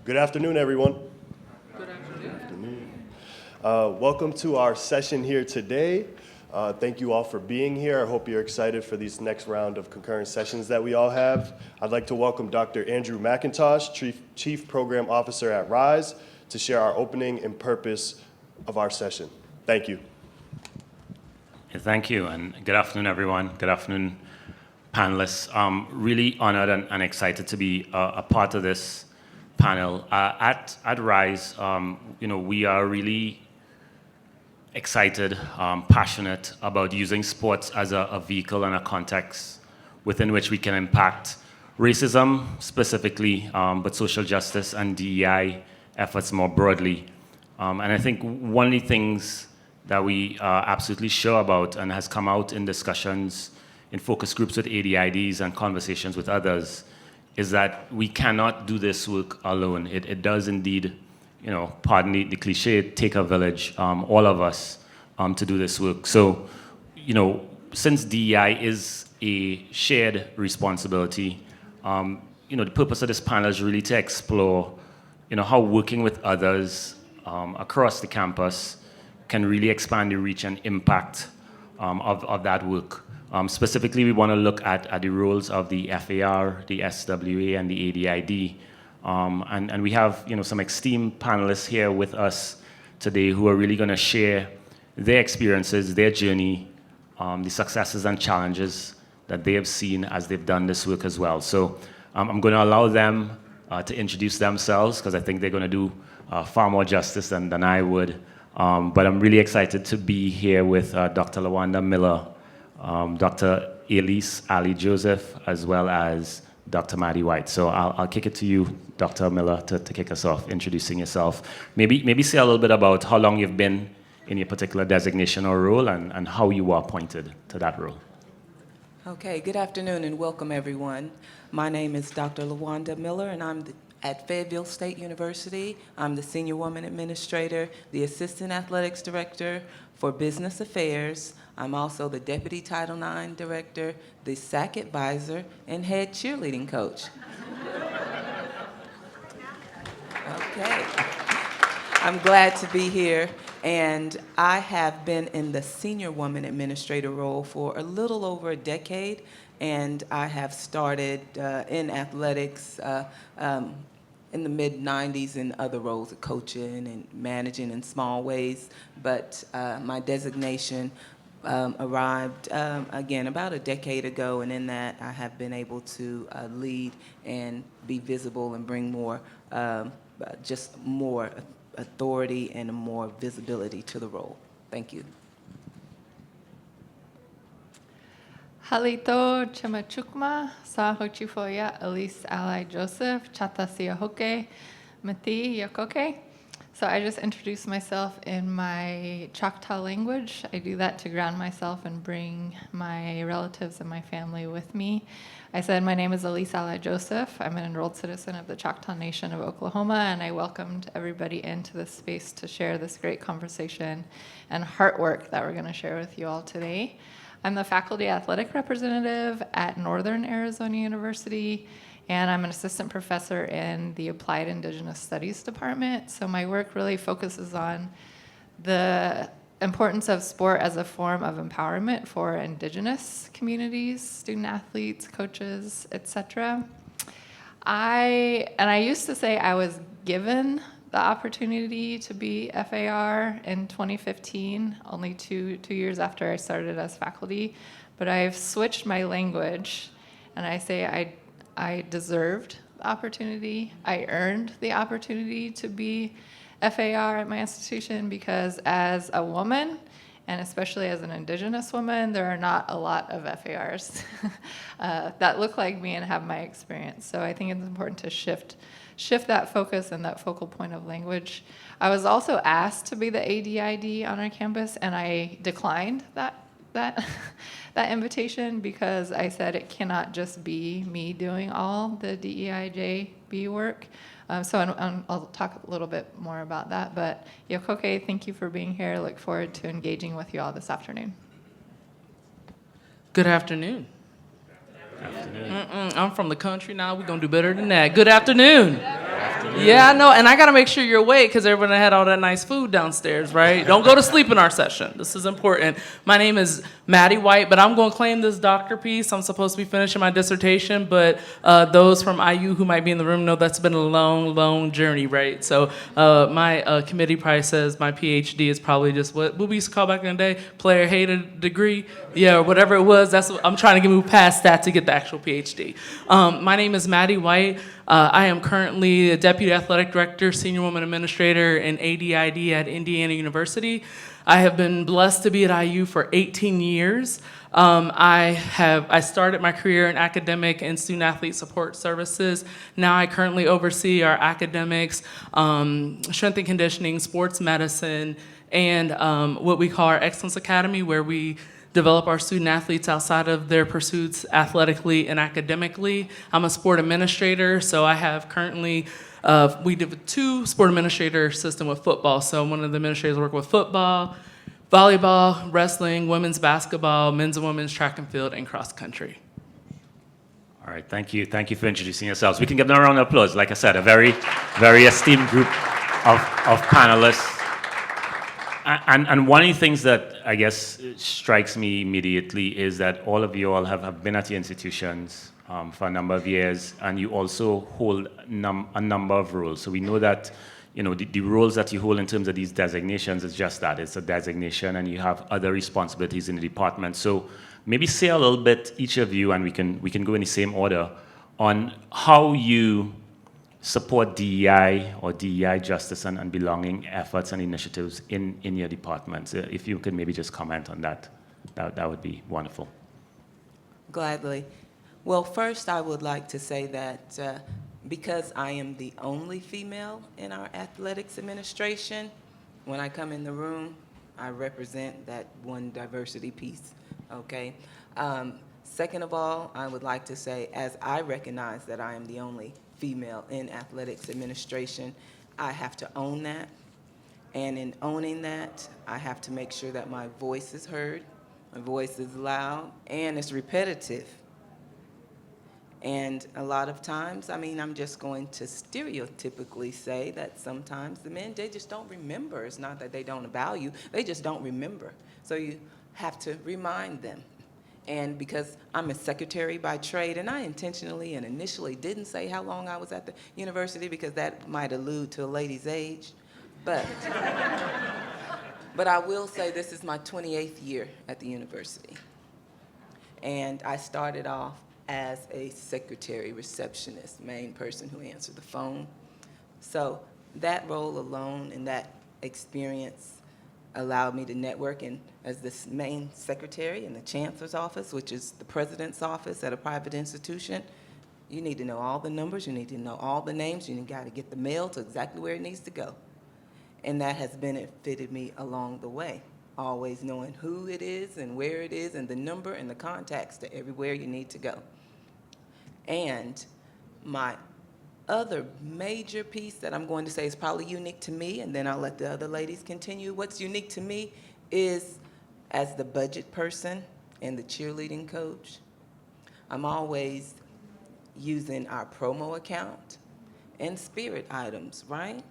Good afternoon, everyone. Good afternoon. Welcome to our session here today. Thank you all for being here. I hope you're excited for this next round of concurrent sessions that we all have. I'd like to welcome Dr. Andrew McIntosh, Chief Program Officer at RISE, to share our opening and purpose of our session. Thank you. Thank you, and good afternoon, everyone. Good afternoon, panelists. Really honored and excited to be a part of this panel. At RISE, we are really excited, passionate about using sports as a vehicle and a context within which we can impact racism specifically, but social justice and DEI efforts more broadly. And I think one of the things that we are absolutely sure about and has come out in discussions in focus groups with ADIDs and conversations with others is that we cannot do this work alone. It does indeed, pardon the cliche, take a village, all of us, to do this work. So, since DEI is a shared responsibility, the purpose of this panel is really to explore, how working with others across the campus can really expand the reach and impact of that work. Specifically, we want to look at the roles of the FAR, the SWA, and the ADID. And we have some esteemed panelists here with us today who are really going to share their experiences, their journey, the successes and challenges that they have seen as they've done this work as well. So I'm going to allow them to introduce themselves because I think they're going to do far more justice than I would. But I'm really excited to be here with Dr. LaWanda Miller, Dr. Elise Ali Joseph, as well as Dr. Maddie White. So I'll kick it to you, Dr. Miller, to kick us off, introducing yourself. Maybe say a little bit about how long you've been in your particular designation or role and how you were appointed to that role. Okay, good afternoon and welcome everyone. My name is Dr. LaWanda Miller and I'm at Fayetteville State University. I'm the Senior Woman Administrator, the Assistant Athletics Director for Business Affairs. I'm also the Deputy Title IX Director, the SAC Advisor, and Head Cheerleading Coach. Okay. I'm glad to be here, and I have been in the Senior Woman Administrator role for a little over a decade, and I have started in athletics in the mid-90s in other roles of coaching and managing in small ways, but my designation arrived again about a decade ago, and in that I have been able to lead and be visible and bring more, just more authority and more visibility to the role. Thank you. Halito Chimachukma, Sahochifoya, Elise Ali Joseph, Chatasia Hoke, Mati Yakoke. So I just introduced myself in my Choctaw language. I do that to ground myself and bring my relatives and my family with me. I said my name is Elise Ali Joseph. I'm an enrolled citizen of the Choctaw Nation of Oklahoma, and I welcomed everybody into this space to share this great conversation and heart work that we're going to share with you all today. I'm the faculty athletic representative at Northern Arizona University, and I'm an assistant professor in the Applied Indigenous Studies Department. So my work really focuses on the importance of sport as a form of empowerment for Indigenous communities, student athletes, coaches, etc. I used to say I was given the opportunity to be FAR in 2015, only two years after I started as faculty, but I've switched my language, and I say I deserved the opportunity. I earned the opportunity to be FAR at my institution because as a woman, and especially as an Indigenous woman, there are not a lot of FARs that look like me and have my experience. So I think it's important to shift that focus and that focal point of language. I was also asked to be the ADID on our campus, and I declined that invitation because I said it cannot just be me doing all the DEIJB work. So I'll talk a little bit more about that. But Yokoke, thank you for being here. I look forward to engaging with you all this afternoon. Good afternoon. I'm from the country now. We're going to do better than that. Good afternoon. Yeah, I know, and I gotta make sure you're awake because everyone had all that nice food downstairs, right? Don't go to sleep in our session. This is important. My name is Maddie White, but I'm gonna claim this doctor piece. I'm supposed to be finishing my dissertation, but those from IU who might be in the room know that's been a long, long journey, right? So my committee probably says my PhD is probably just what we used to call back in the day, player hated degree. Yeah, or whatever it was. That's what I'm trying to move past that to get the actual PhD. My name is Maddie White. I am currently a Deputy Athletic Director, Senior Woman Administrator, and ADID at Indiana University. I have been blessed to be at IU for 18 years. I started my career in academic and student athlete support services. Now I currently oversee our academics, strength and conditioning, sports medicine, and what we call our Excellence Academy, where we develop our student athletes outside of their pursuits athletically and academically. I'm a sport administrator, so I have currently, we do a 2 sport administrator system with football. So one of the administrators work with football, volleyball, wrestling, women's basketball, men's and women's track and field, and cross country. All right, thank you. Thank you for introducing yourselves. We can give them a round of applause. Like I said, a very, very esteemed group of panelists. And one of the things that I guess strikes me immediately is that all of you all have been at your institutions for a number of years, and you also hold a number of roles. So we know that, you know, the roles that you hold in terms of these designations is just that. It's a designation, and you have other responsibilities in the department. So maybe say a little bit, each of you, and we can go in the same order, on how you support DEI or DEI justice and belonging efforts and initiatives in your departments. If you could maybe just comment on that, that would be wonderful. Gladly. Well, first I would like to say that because I am the only female in our athletics administration, when I come in the room, I represent that one diversity piece, okay? Second of all, I would like to say, as I recognize that I am the only female in athletics administration, I have to own that. And in owning that, I have to make sure that my voice is heard, my voice is loud, and it's repetitive. And a lot of times, I mean, I'm just going to stereotypically say that sometimes the men, they just don't remember. It's not that they don't value, they just don't remember. So you have to remind them. And because I'm a secretary by trade, and I intentionally and initially didn't say how long I was at the university because that might allude to a lady's age, but I will say this is my 28th year at the university. And I started off as a secretary, receptionist, main person who answered the phone. So that role alone and that experience allowed me to network in as this main secretary in the chancellor's office, which is the president's office at a private institution. You need to know all the numbers, you need to know all the names, you got to get the mail to exactly where it needs to go. And that has benefited me along the way, always knowing who it is and where it is and the number and the contacts to everywhere you need to go. And my other major piece that I'm going to say is probably unique to me, and then I'll let the other ladies continue. What's unique to me is, as the budget person and the cheerleading coach, I'm always using our promo account and spirit items, right?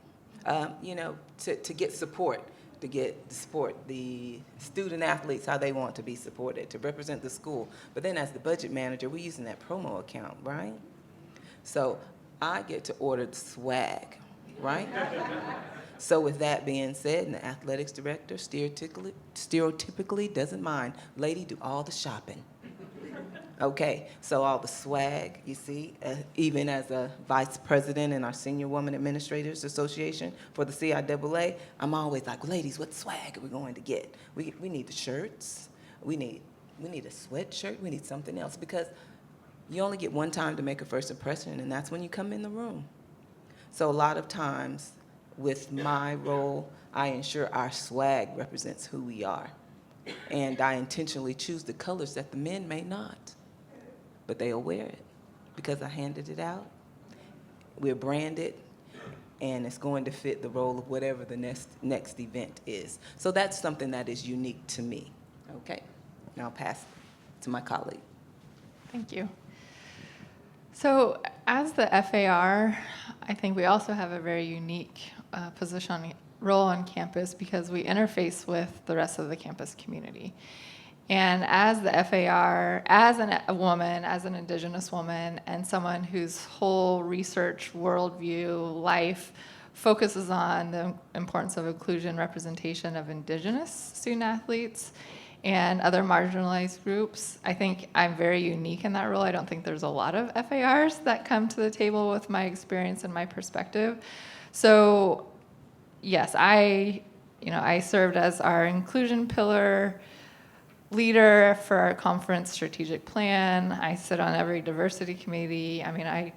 You know, to get support, the student athletes, how they want to be supported, to represent the school. But then as the budget manager, we're using that promo account, right? So I get to order the swag, right? So with that being said, and the athletics director stereotypically doesn't mind, lady, do all the shopping. Okay, so all the swag, you see, even as a vice president in our Senior Woman Administrators Association for the CIAA, I'm always like, ladies, what swag are we going to get? We need the shirts, we need a sweatshirt, we need something else, because you only get one time to make a first impression, and that's when you come in the room. So a lot of times with my role, I ensure our swag represents who we are. And I intentionally choose the colors that the men may not, but they'll wear it because I handed it out. We're branded, and it's going to fit the role of whatever the next event is. So that's something that is unique to me. Okay, now I'll pass to my colleague. Thank you. So as the FAR, I think we also have a very unique role on campus because we interface with the rest of the campus community. And as the FAR, as a woman, as an Indigenous woman, and someone whose whole research, worldview, life focuses on the importance of inclusion, representation of Indigenous student athletes and other marginalized groups, I think I'm very unique in that role. I don't think there's a lot of FARs that come to the table with my experience and my perspective. So, yes, I served as our inclusion pillar leader for our conference strategic plan. I sit on every diversity committee. I mean, I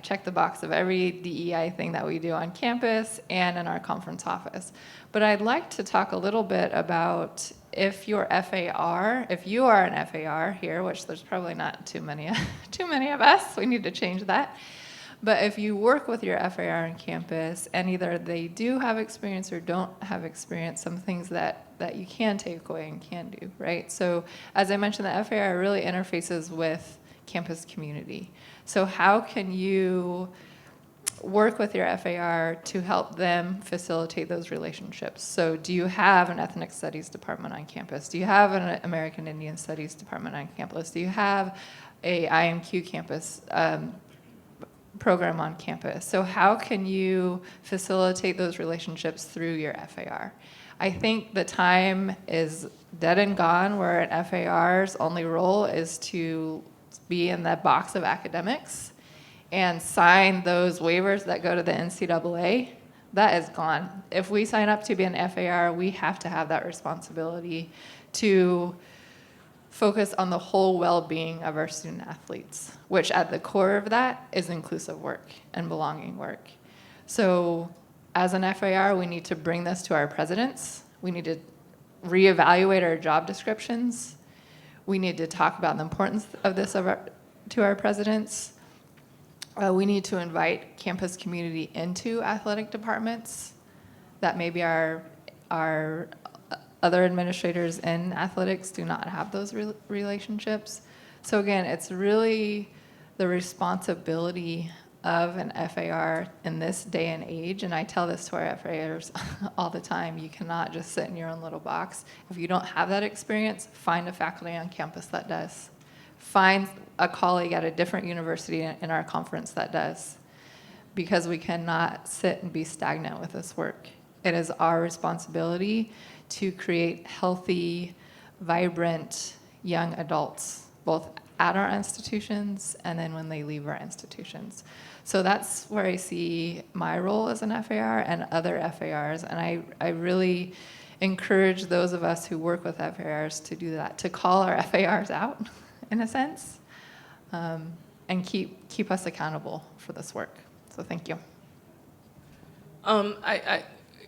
check the box of every DEI thing that we do on campus and in our conference office. But I'd like to talk a little bit about if you are an FAR here, which there's probably not too many of us, we need to change that. But if you work with your FAR on campus and either they do have experience or don't have experience, some things that you can take away and can do, right? So as I mentioned, the FAR really interfaces with campus community. So how can you work with your FAR to help them facilitate those relationships? So do you have an ethnic studies department on campus? Do you have an American Indian Studies department on campus? Do you have a IMQ campus program on campus? So how can you facilitate those relationships through your FAR? I think the time is dead and gone where an FAR's only role is to be in that box of academics and sign those waivers that go to the NCAA. That is gone. If we sign up to be an FAR, we have to have that responsibility to focus on the whole well-being of our student athletes, which at the core of that is inclusive work and belonging work. So as an FAR, we need to bring this to our presidents. We need to reevaluate our job descriptions. We need to talk about the importance of this to our presidents. We need to invite campus community into athletic departments that maybe our other administrators in athletics do not have those relationships. So again, it's really the responsibility of an FAR in this day and age, and I tell this to our FARs all the time, you cannot just sit in your own little box. If you don't have that experience, find a faculty on campus that does. Find a colleague at a different university in our conference that does, because we cannot sit and be stagnant with this work. It is our responsibility to create healthy, vibrant young adults, both at our institutions and then when they leave our institutions. So that's where I see my role as an FAR and other FARs, and I really encourage those of us who work with FARs to do that, to call our FARs out, in a sense, and keep us accountable for this work. So thank you.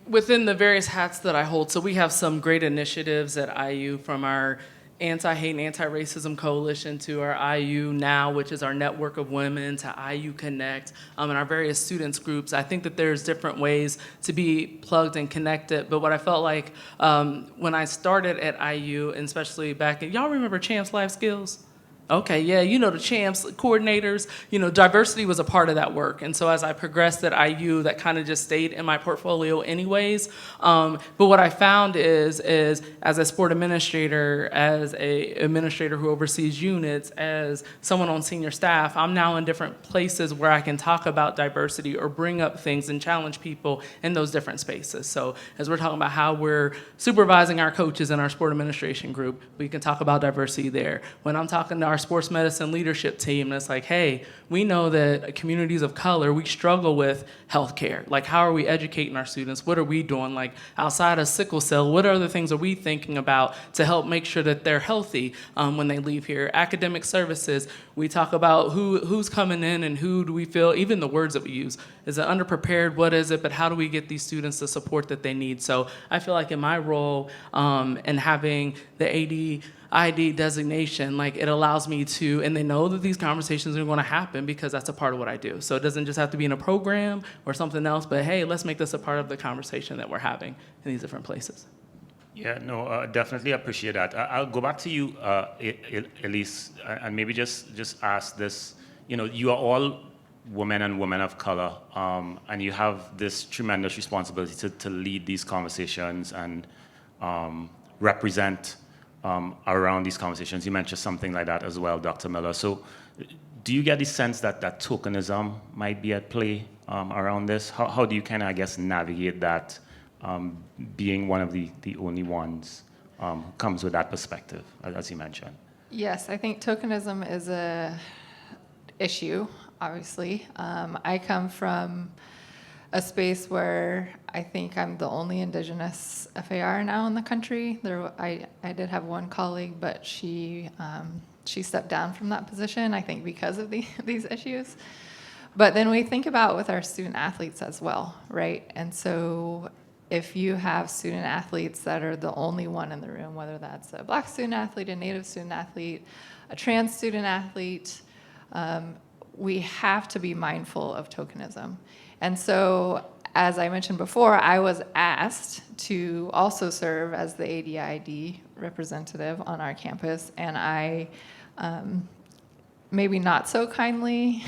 Within the various hats that I hold, so we have some great initiatives at IU, from our Anti-Hate and Anti-Racism Coalition to our IU Now, which is our network of women, to IU Connect, and our various students groups. I think that there's different ways to be plugged and connected, but what I felt like when I started at IU, and especially back in, y'all remember Champs Life Skills? Okay, yeah, the CHAMPS coordinators, diversity was a part of that work. And so as I progressed at IU, that kind of just stayed in my portfolio anyways. But what I found is as a sport administrator, as a administrator who oversees units, as someone on senior staff, I'm now in different places where I can talk about diversity or bring up things and challenge people in those different spaces. So as we're talking about how we're supervising our coaches in our sport administration group, we can talk about diversity there. When I'm talking to our sports medicine leadership team, and it's like, hey, we know that communities of color, we struggle with healthcare. Like, how are we educating our students? What are we doing? Like, outside of sickle cell, what other things are we thinking about to help make sure that they're healthy when they leave here? Academic services, we talk about who's coming in and who do we feel, even the words that we use. Is it underprepared? What is it? But how do we get these students the support that they need? So I feel like in my role and having the ID designation, like, it allows me to, and they know that these conversations are going to happen because that's a part of what I do. So it doesn't just have to be in a program or something else, but hey, let's make this a part of the conversation that we're having in these different places. Yeah, no, definitely appreciate that. I'll go back to you, Elise, and maybe just ask this. You are all women and women of color, and you have this tremendous responsibility to lead these conversations and represent around these conversations. You mentioned something like that as well, Dr. Miller. So do you get the sense that tokenism might be at play around this? How do you kind of, I guess, navigate that, being one of the only ones comes with that perspective, as you mentioned? Yes, I think tokenism is a issue, obviously. I come from a space where I think I'm the only Indigenous FAR now in the country. I did have one colleague, but she stepped down from that position, I think because of these issues. But then we think about with our student athletes as well, right? And so if you have student athletes that are the only one in the room, whether that's a Black student athlete, a Native student athlete, a trans student athlete, we have to be mindful of tokenism. And so, as I mentioned before, I was asked to also serve as the ADID representative on our campus, and I maybe not so kindly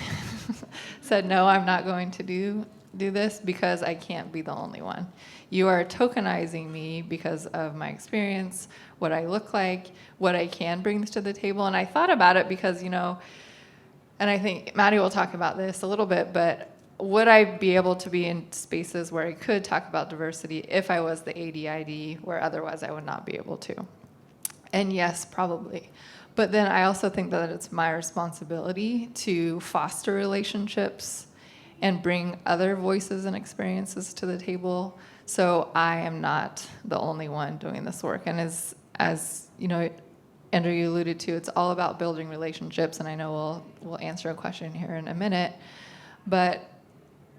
said, no, I'm not going to do this because I can't be the only one. You are tokenizing me because of my experience, what I look like, what I can bring to the table. And I thought about it because, and I think Maddie will talk about this a little bit, but would I be able to be in spaces where I could talk about diversity if I was the ADID, where otherwise I would not be able to? And yes, probably. But then I also think that it's my responsibility to foster relationships and bring other voices and experiences to the table. So I am not the only one doing this work. And as Andrew, you alluded to, it's all about building relationships. And I know we'll answer a question here in a minute. But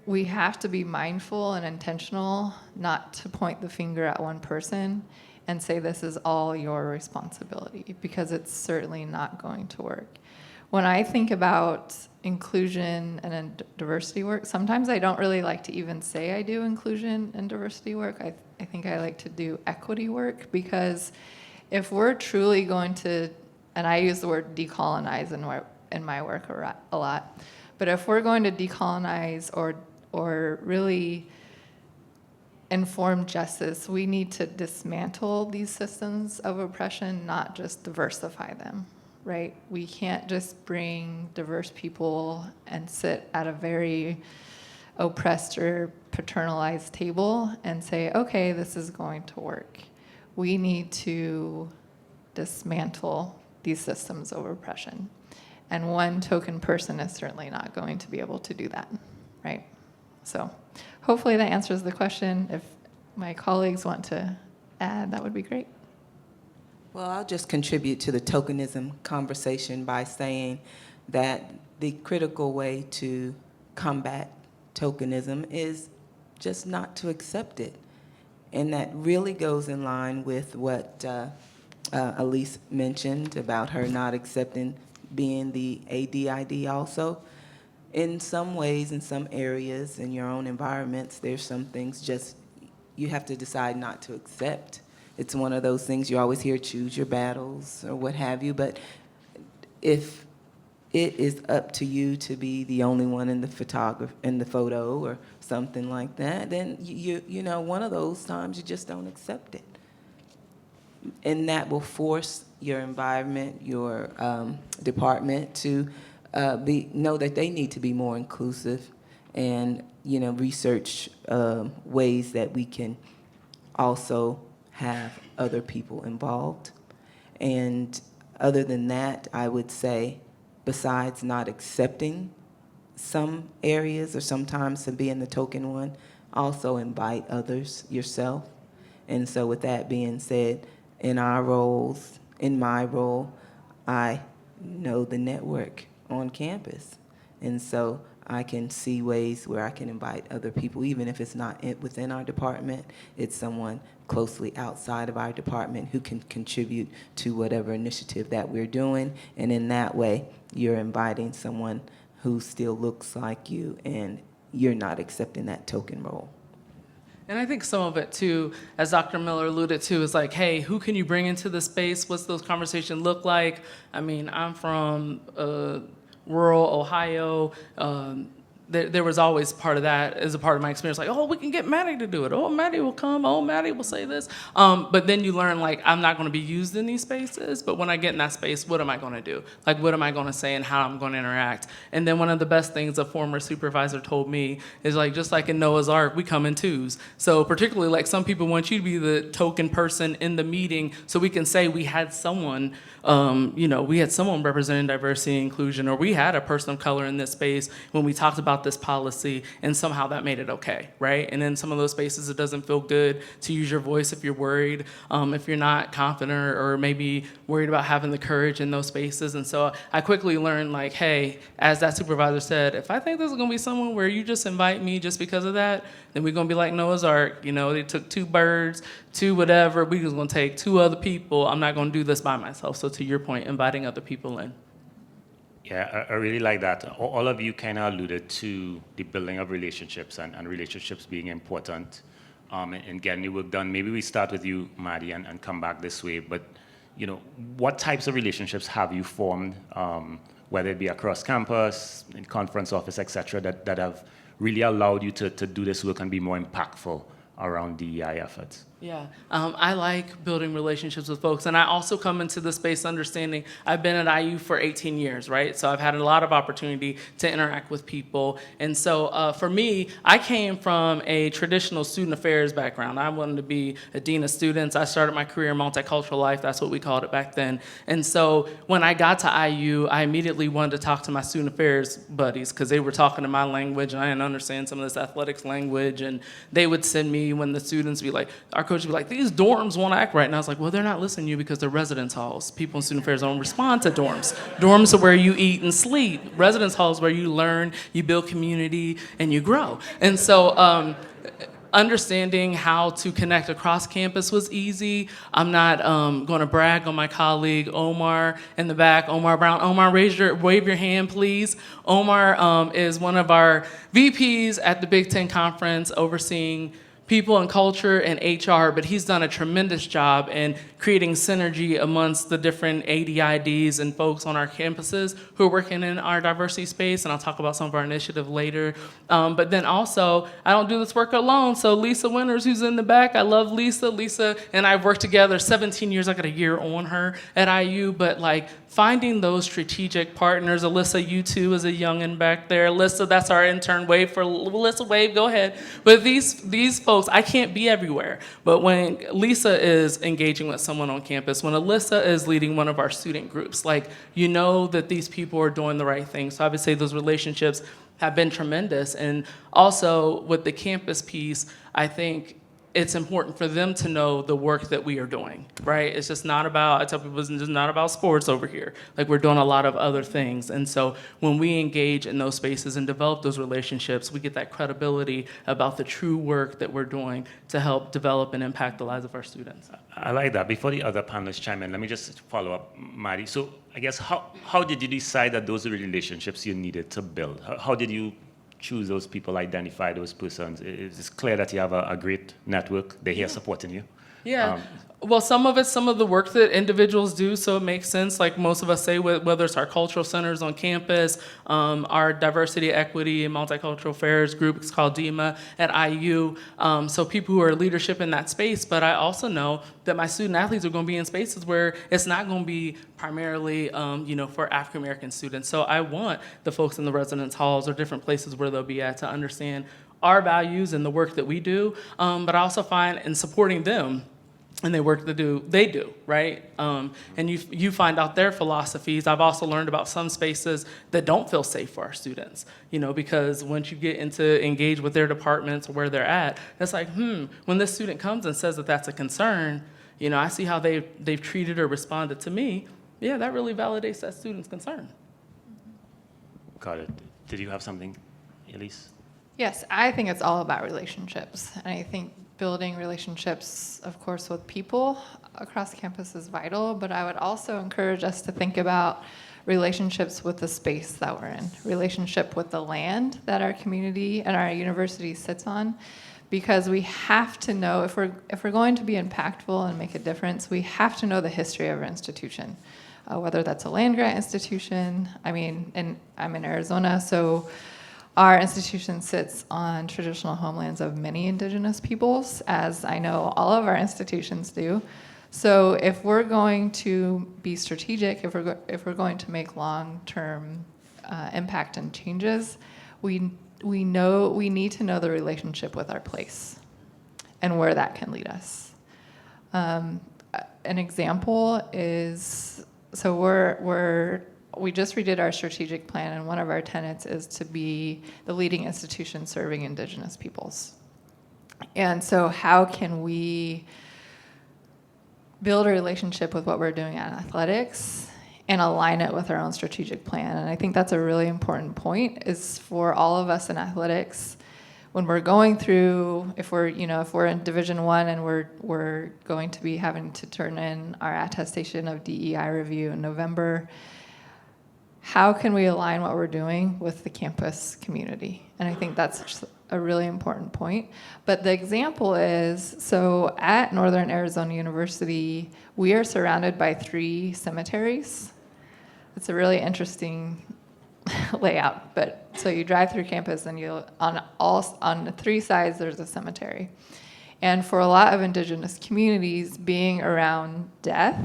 we have to be mindful and intentional not to point the finger at one person and say this is all your responsibility, because it's certainly not going to work. When I think about inclusion and diversity work, sometimes I don't really like to even say I do inclusion and diversity work. I think I like to do equity work, because if we're truly going to, and I use the word decolonize in my work a lot, but if we're going to decolonize or really inform justice, we need to dismantle these systems of oppression, not just diversify them, right? We can't just bring diverse people and sit at a very oppressed or paternalized table and say, okay, this is going to work. We need to dismantle these systems of oppression. And one token person is certainly not going to be able to do that, right? So hopefully that answers the question. If my colleagues want to add, that would be great. Well, I'll just contribute to the tokenism conversation by saying that the critical way to combat tokenism is just not to accept it. And that really goes in line with what Elise mentioned about her not accepting being the ADID also. In some ways, in some areas, in your own environments, there's some things just you have to decide not to accept. It's one of those things you always hear, choose your battles or what have you, but if it is up to you to be the only one in the photo or something like that, then you know, one of those times you just don't accept it. And that will force your environment, your department to know that they need to be more inclusive and, research ways that we can also have other people involved. And other than that, I would say, besides not accepting some areas or sometimes to being the token one, also invite others yourself. And so with that being said, in our roles, in my role, I know the network on campus. And so I can see ways where I can invite other people, even if it's not within our department, it's someone closely outside of our department who can contribute to whatever initiative that we're doing. And in that way, you're inviting someone who still looks like you, and you're not accepting that token role. And I think some of it too, as Dr. Miller alluded to, is like, hey, who can you bring into the space? What's those conversations look like? I mean, I'm from rural Ohio. there was always part of that as a part of my experience, like, oh, we can get Maddie to do it. Oh, Maddie will come. Oh, Maddie will say this. But then you learn, like, I'm not going to be used in these spaces, but when I get in that space, what am I going to do? Like, what am I going to say and how I'm going to interact? And then one of the best things a former supervisor told me is, like, just like in Noah's Ark, we come in twos. So particularly, like, some people want you to be the token person in the meeting so we can say we had someone, we had someone representing diversity and inclusion, or we had a person of color in this space when we talked about this policy, and somehow that made it okay, right? And in some of those spaces, it doesn't feel good to use your voice if you're worried, if you're not confident, or maybe worried about having the courage in those spaces. And so I quickly learned, like, hey, as that supervisor said, if I think this is gonna be someone where you just invite me just because of that, then we're gonna be like Noah's Ark. They took 2 birds, 2 whatever, we just gonna take 2 other people. I'm not gonna do this by myself. So to your point, inviting other people in. Yeah, I really like that. All of you kind of alluded to the building of relationships and relationships being important in getting the work done. Maybe we start with you, Maddie, and come back this way. But, what types of relationships have you formed, whether it be across campus, in conference office, et cetera, that have really allowed you to do this work and be more impactful around DEI efforts? Yeah, I like building relationships with folks, and I also come into the space understanding I've been at IU for 18 years, right? So I've had a lot of opportunity to interact with people, and so for me, I came from a traditional student affairs background. I wanted to be a dean of students. I started my career in multicultural life. That's what we called it back then. And so when I got to IU, I immediately wanted to talk to my student affairs buddies because they were talking in my language, and I didn't understand some of this athletics language, and they would send me when the students would be like, our coach would be like, these dorms won't act right. And I was like, well, they're not listening to you because they're residence halls. People in student affairs don't respond to dorms. Dorms are where you eat and sleep. Residence halls where you learn, you build community, and you grow. And so understanding how to connect across campus was easy. I'm not going to brag on my colleague Omar in the back, Omar Brown. Omar, wave your hand, please. Omar is one of our VPs at the Big Ten Conference overseeing people and culture and HR, but he's done a tremendous job in creating synergy amongst the different ADIDs and folks on our campuses who are working in our diversity space, and I'll talk about some of our initiative later. But then also, I don't do this work alone, so Lisa Winters, who's in the back, I love Lisa. Lisa and I've worked together 17 years, I got a year on her at IU, but like finding those strategic partners. Alyssa, you too, is a youngin' back there. Alyssa, that's our intern. Wave for Alyssa, wave, go ahead. But these folks, I can't be everywhere. But when Lisa is engaging with someone on campus, when Alyssa is leading one of our student groups, like, you know that these people are doing the right thing. So I would say those relationships have been tremendous. And also with the campus piece, I think it's important for them to know the work that we are doing, right? It's just not about, I tell people, it's just not about sports over here. Like, we're doing a lot of other things. And so when we engage in those spaces and develop those relationships, we get that credibility about the true work that we're doing to help develop and impact the lives of our students. I like that. Before the other panelists chime in, let me just follow up, Maddie. So I guess how did you decide that those are relationships you needed to build? How did you choose those people, identify those persons? It's clear that you have a great network. They're here supporting you. Yeah. Well, some of it's some of the work that individuals do, so it makes sense. Like most of us say, whether it's our cultural centers on campus, our diversity, equity, and multicultural affairs group, it's called DEMA at IU. So people who are leadership in that space, but I also know that my student athletes are going to be in spaces where it's not going to be primarily, for African American students. So I want the folks in the residence halls or different places where they'll be at to understand our values and the work that we do, but I also find in supporting them and the work they do, right? And you find out their philosophies. I've also learned about some spaces that don't feel safe for our students, because once you get into engage with their departments or where they're at, it's like, when this student comes and says that that's a concern, I see how they've treated or responded to me. Yeah, that really validates that student's concern. Got it. Did you have something, Elise? Yes, I think it's all about relationships. And I think building relationships, of course, with people across campus is vital, but I would also encourage us to think about relationships with the space that we're in, relationship with the land that our community and our university sits on, because we have to know, if we're going to be impactful and make a difference, we have to know the history of our institution, whether that's a land-grant institution. I mean, and I'm in Arizona, so Our institution sits on traditional homelands of many indigenous peoples, as I know all of our institutions do. So if we're going to be strategic, if we're going to make long-term impact and changes, we need to know the relationship with our place and where that can lead us. An example is, so we just redid our strategic plan, and one of our tenets is to be the leading institution serving indigenous peoples. And so how can we build a relationship with what we're doing at athletics and align it with our own strategic plan? And I think that's a really important point, is for all of us in athletics, when we're going through, if we're in Division I and we're going to be having to turn in our attestation of DEI review in November, how can we align what we're doing with the campus community? And I think that's a really important point. But the example is, so at Northern Arizona University, we are surrounded by 3 cemeteries. It's a really interesting layout, but so you drive through campus and on the 3 sides there's a cemetery. And for a lot of indigenous communities, being around death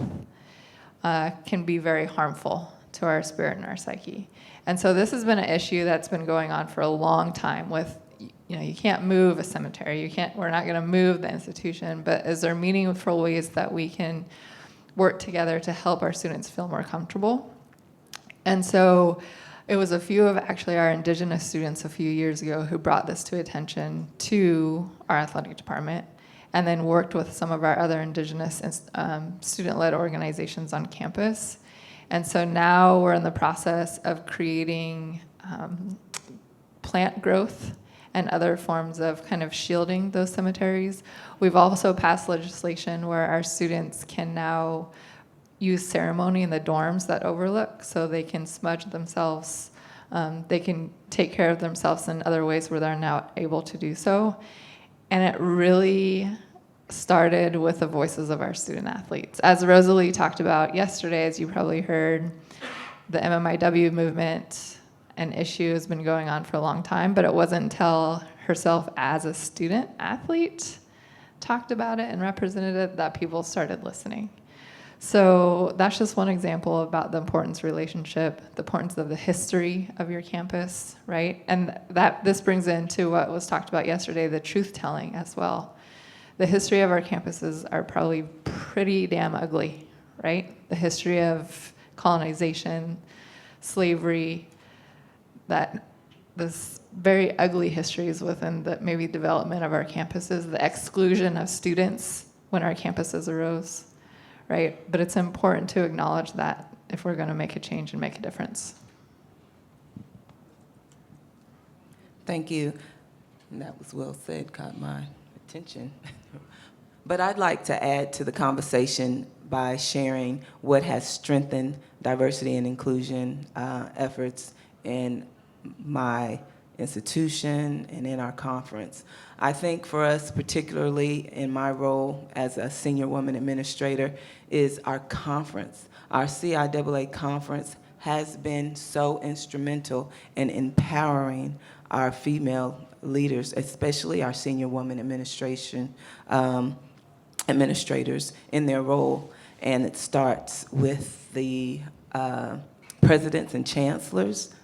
can be very harmful to our spirit and our psyche. And so this has been an issue that's been going on for a long time with, you can't move a cemetery, we're not gonna move the institution, but is there meaningful ways that we can work together to help our students feel more comfortable? And so it was a few of actually our indigenous students a few years ago who brought this to attention to our athletic department, and then worked with some of our other indigenous student-led organizations on campus. And so now we're in the process of creating plant growth and other forms of kind of shielding those cemeteries. We've also passed legislation where our students can now use ceremony in the dorms that overlook, so they can smudge themselves. They can take care of themselves in other ways where they're now able to do so. And it really started with the voices of our student athletes. As Rosalie talked about yesterday, as you probably heard, the MMIW movement and issue has been going on for a long time, but it wasn't until herself as a student athlete talked about it and represented it that people started listening. So that's just one example about the importance of relationship, the importance of the history of your campus, right? And this brings into what was talked about yesterday, the truth-telling as well. The history of our campuses are probably pretty damn ugly, right? The history of colonization, slavery, this very ugly histories within the maybe development of our campuses, the exclusion of students when our campuses arose, right? But it's important to acknowledge that if we're going to make a change and make a difference. Thank you. And that was well said, caught my attention. But I'd like to add to the conversation by sharing what has strengthened diversity and inclusion efforts in my institution and in our conference. I think for us, particularly in my role as a senior woman administrator, is our conference. Our CIAA conference has been so instrumental in empowering our female leaders, especially our senior woman administrators in their role. And it starts with the presidents and chancellors.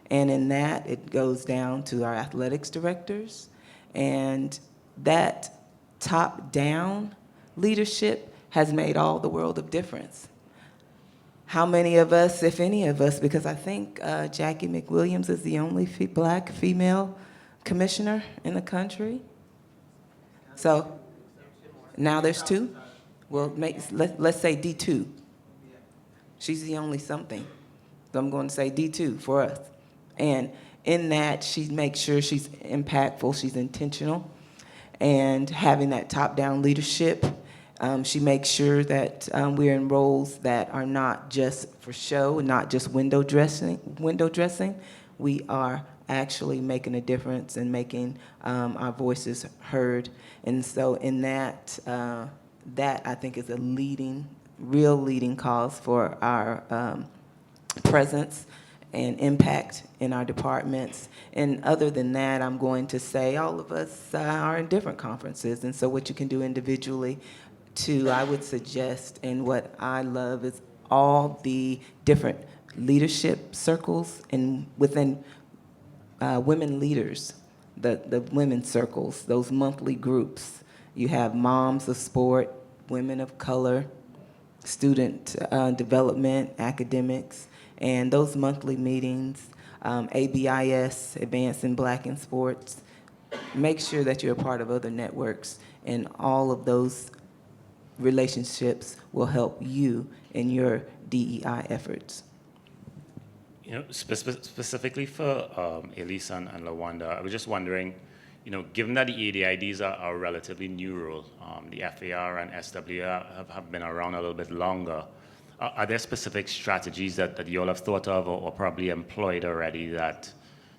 And in that, it goes down to our athletics directors. And that top-down leadership has made all the world of difference. How many of us, if any of us, because I think Jackie McWilliams is the only black female commissioner in the country. So now there's 2? Well, let's say D2. She's the only something. So I'm going to say D2 for us. And in that, she makes sure she's impactful, she's intentional, and having that top-down leadership. She makes sure that we're in roles that are not just for show, not just window dressing. We are actually making a difference and making our voices heard. And so in that, that I think is a real leading cause for our presence and impact in our departments. And other than that, I'm going to say all of us are in different conferences. And so what you can do individually, too, I would suggest, and what I love is all the different leadership circles and within women leaders, the women's circles, those monthly groups. You have moms of sport, women of color, student development, academics, and those monthly meetings, ABIS, Advancing Black in Sports. Make sure that you're a part of other networks, and all of those relationships will help you in your DEI efforts. You know, specifically for Elise and Lawanda, I was just wondering, you know, given that the ADIDs are a relatively new role, the FAR and SWR have been around a little bit longer, are there specific strategies that you all have thought of or probably employed already that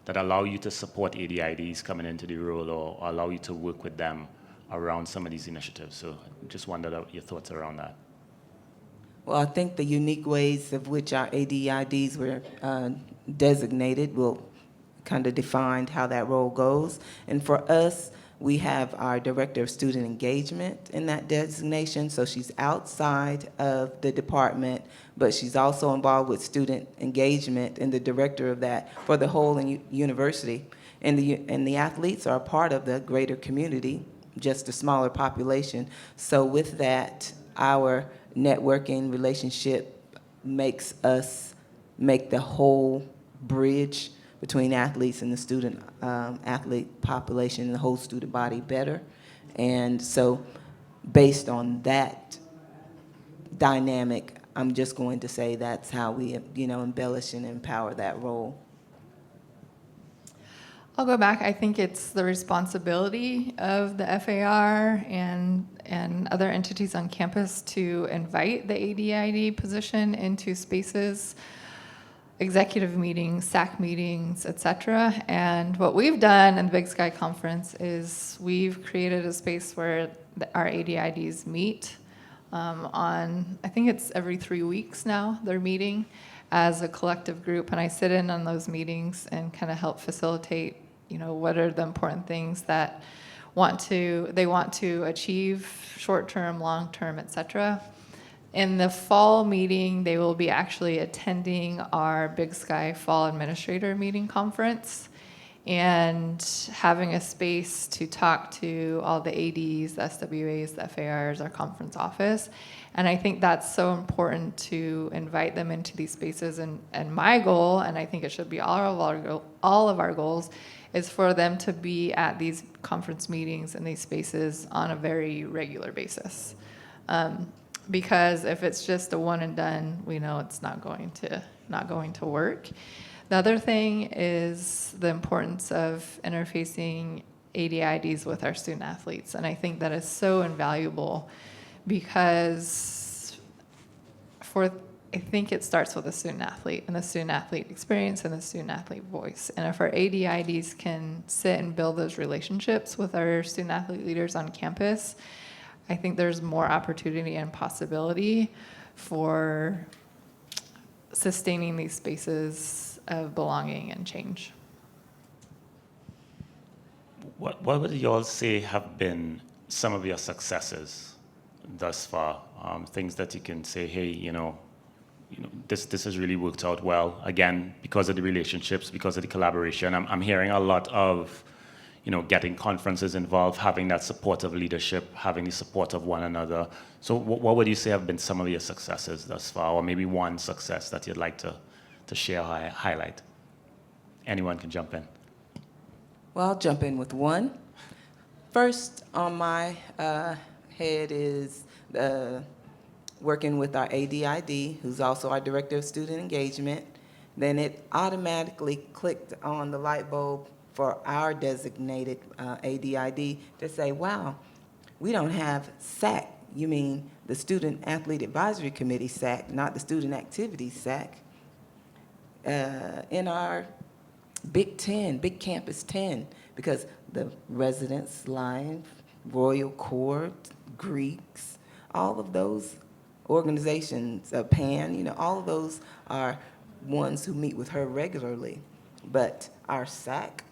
allow you to support ADIDs coming into the role or allow you to work with them around some of these initiatives? So just wondered your thoughts around that. Well, I think the unique ways of which our ADIDs were designated will kind of define how that role goes. And for us, we have our Director of Student Engagement in that designation, so she's outside of the department, but she's also involved with student engagement and the director of that for the whole university. And the athletes are a part of the greater community, just a smaller population. So with that, our networking relationship makes us make the whole bridge between athletes and the student athlete population and the whole student body better. And so based on that dynamic, I'm just going to say that's how we, embellish and empower that role. I'll go back. I think it's the responsibility of the FAR and other entities on campus to invite the ADID position into spaces, executive meetings, SAC meetings, et cetera. And what we've done in the Big Sky Conference is we've created a space where our ADIDs meet on, I think it's every 3 weeks now, they're meeting as a collective group. And I sit in on those meetings and kind of help facilitate, what are the important things that they want to achieve short-term, long-term, et cetera. In the fall meeting, they will be actually attending our Big Sky Fall Administrator Meeting Conference and having a space to talk to all the ADs, the SWAs, the FARs, our conference office. And I think that's so important to invite them into these spaces. And my goal, and I think it should be all of our goals, is for them to be at these conference meetings and these spaces on a very regular basis. Because if it's just a one and done, we know it's not going to work. The other thing is the importance of interfacing ADIDs with our student athletes, and I think that is so invaluable because I think it starts with the student athlete and the student athlete experience and the student athlete voice. And if our ADIDs can sit and build those relationships with our student athlete leaders on campus, I think there's more opportunity and possibility for sustaining these spaces of belonging and change. What would you all say have been some of your successes thus far? Things that you can say, hey, this has really worked out well. Again, because of the relationships, because of the collaboration. I'm hearing a lot of getting conferences involved, having that support of leadership, having the support of one another. So what would you say have been some of your successes thus far, or maybe one success that you'd like to share, highlight? Anyone can jump in. Well, I'll jump in with one. First on my head is working with our ADID, who's also our Director of Student Engagement. Then it automatically clicked on the light bulb for our designated ADID to say, wow, we don't have SAC. You mean the Student Athlete Advisory Committee SAC, not the Student Activities SAC. In our Big Campus 10, because the Residence Line, Royal Court, Greeks, all of those organizations, PAN, all of those are ones who meet with her regularly. But our SAC,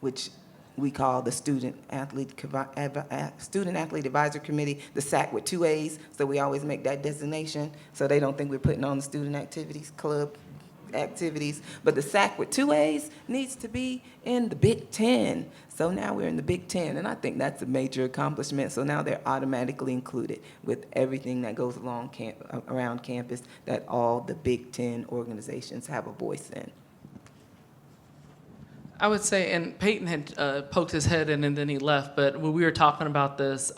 which we call the Student Athlete Advisor Committee, the SAC with 2 A's, so we always make that designation, so they don't think we're putting on the Student Activities Club activities. But the SAC with 2 A's needs to be in the Big Ten. So now we're in the Big Ten, and I think that's a major accomplishment. So now they're automatically included with everything that goes along around campus that all the Big Ten organizations have a voice in. I would say, and Peyton had poked his head in and then he left, but when we were talking about this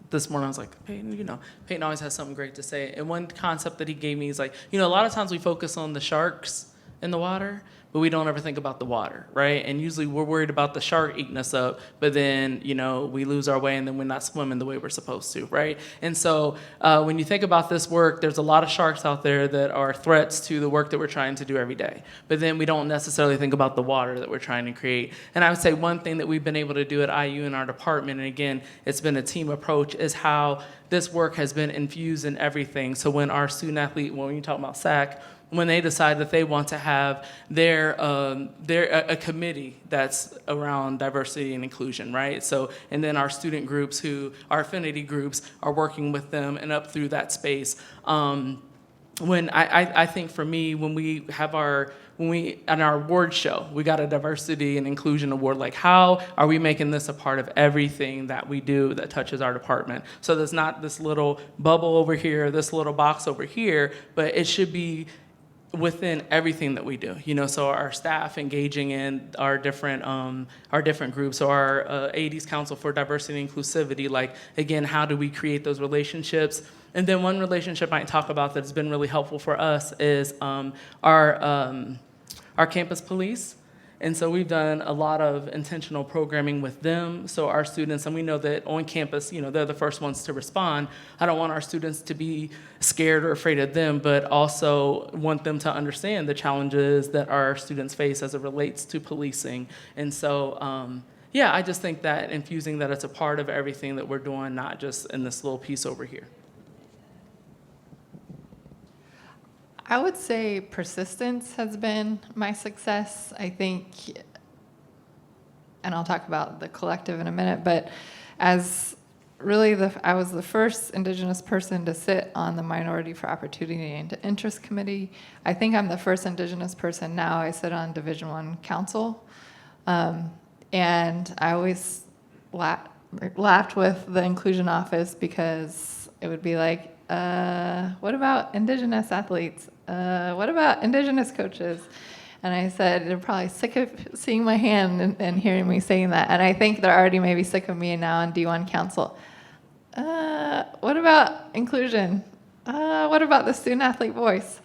this morning, I was like, Peyton, Peyton always has something great to say. And one concept that he gave me is like, a lot of times we focus on the sharks in the water, but we don't ever think about the water, right? And usually we're worried about the shark eating us up, but then, we lose our way and then we're not swimming the way we're supposed to, right? And so when you think about this work, there's a lot of sharks out there that are threats to the work that we're trying to do every day. But then we don't necessarily think about the water that we're trying to create. And I would say one thing that we've been able to do at IU in our department, and again, it's been a team approach, is how this work has been infused in everything. So when our student athlete, when you talk about SAC, when they decide that they want to have a committee that's around diversity and inclusion, right? So, and then our student groups our affinity groups are working with them and up through that space. When I think for me, when we have on our award show, we got a diversity and inclusion award, like how are we making this a part of everything that we do that touches our department? So there's not this little bubble over here, this little box over here, but it should be within everything that we do, so our staff engaging in our different groups, so our AD's Council for Diversity and Inclusivity, like, again, how do we create those relationships? And then one relationship I can talk about that's been really helpful for us is our campus police. And so we've done a lot of intentional programming with them. So our students, and we know that on campus, they're the first ones to respond. I don't want our students to be scared or afraid of them, but also want them to understand the challenges that our students face as it relates to policing. And so, I just think that infusing that it's a part of everything that we're doing, not just in this little piece over here. I would say persistence has been my success. I think, and I'll talk about the collective in a minute, but as really I was the first Indigenous person to sit on the Minority for Opportunity and Interest Committee. I think I'm the first Indigenous person now. I sit on Division I Council. And I always laughed with the Inclusion Office because it would be like, what about Indigenous athletes? What about Indigenous coaches? And I said, they're probably sick of seeing my hand and hearing me saying that. And I think they're already maybe sick of me now on D1 Council. What about inclusion? What about the student athlete voice?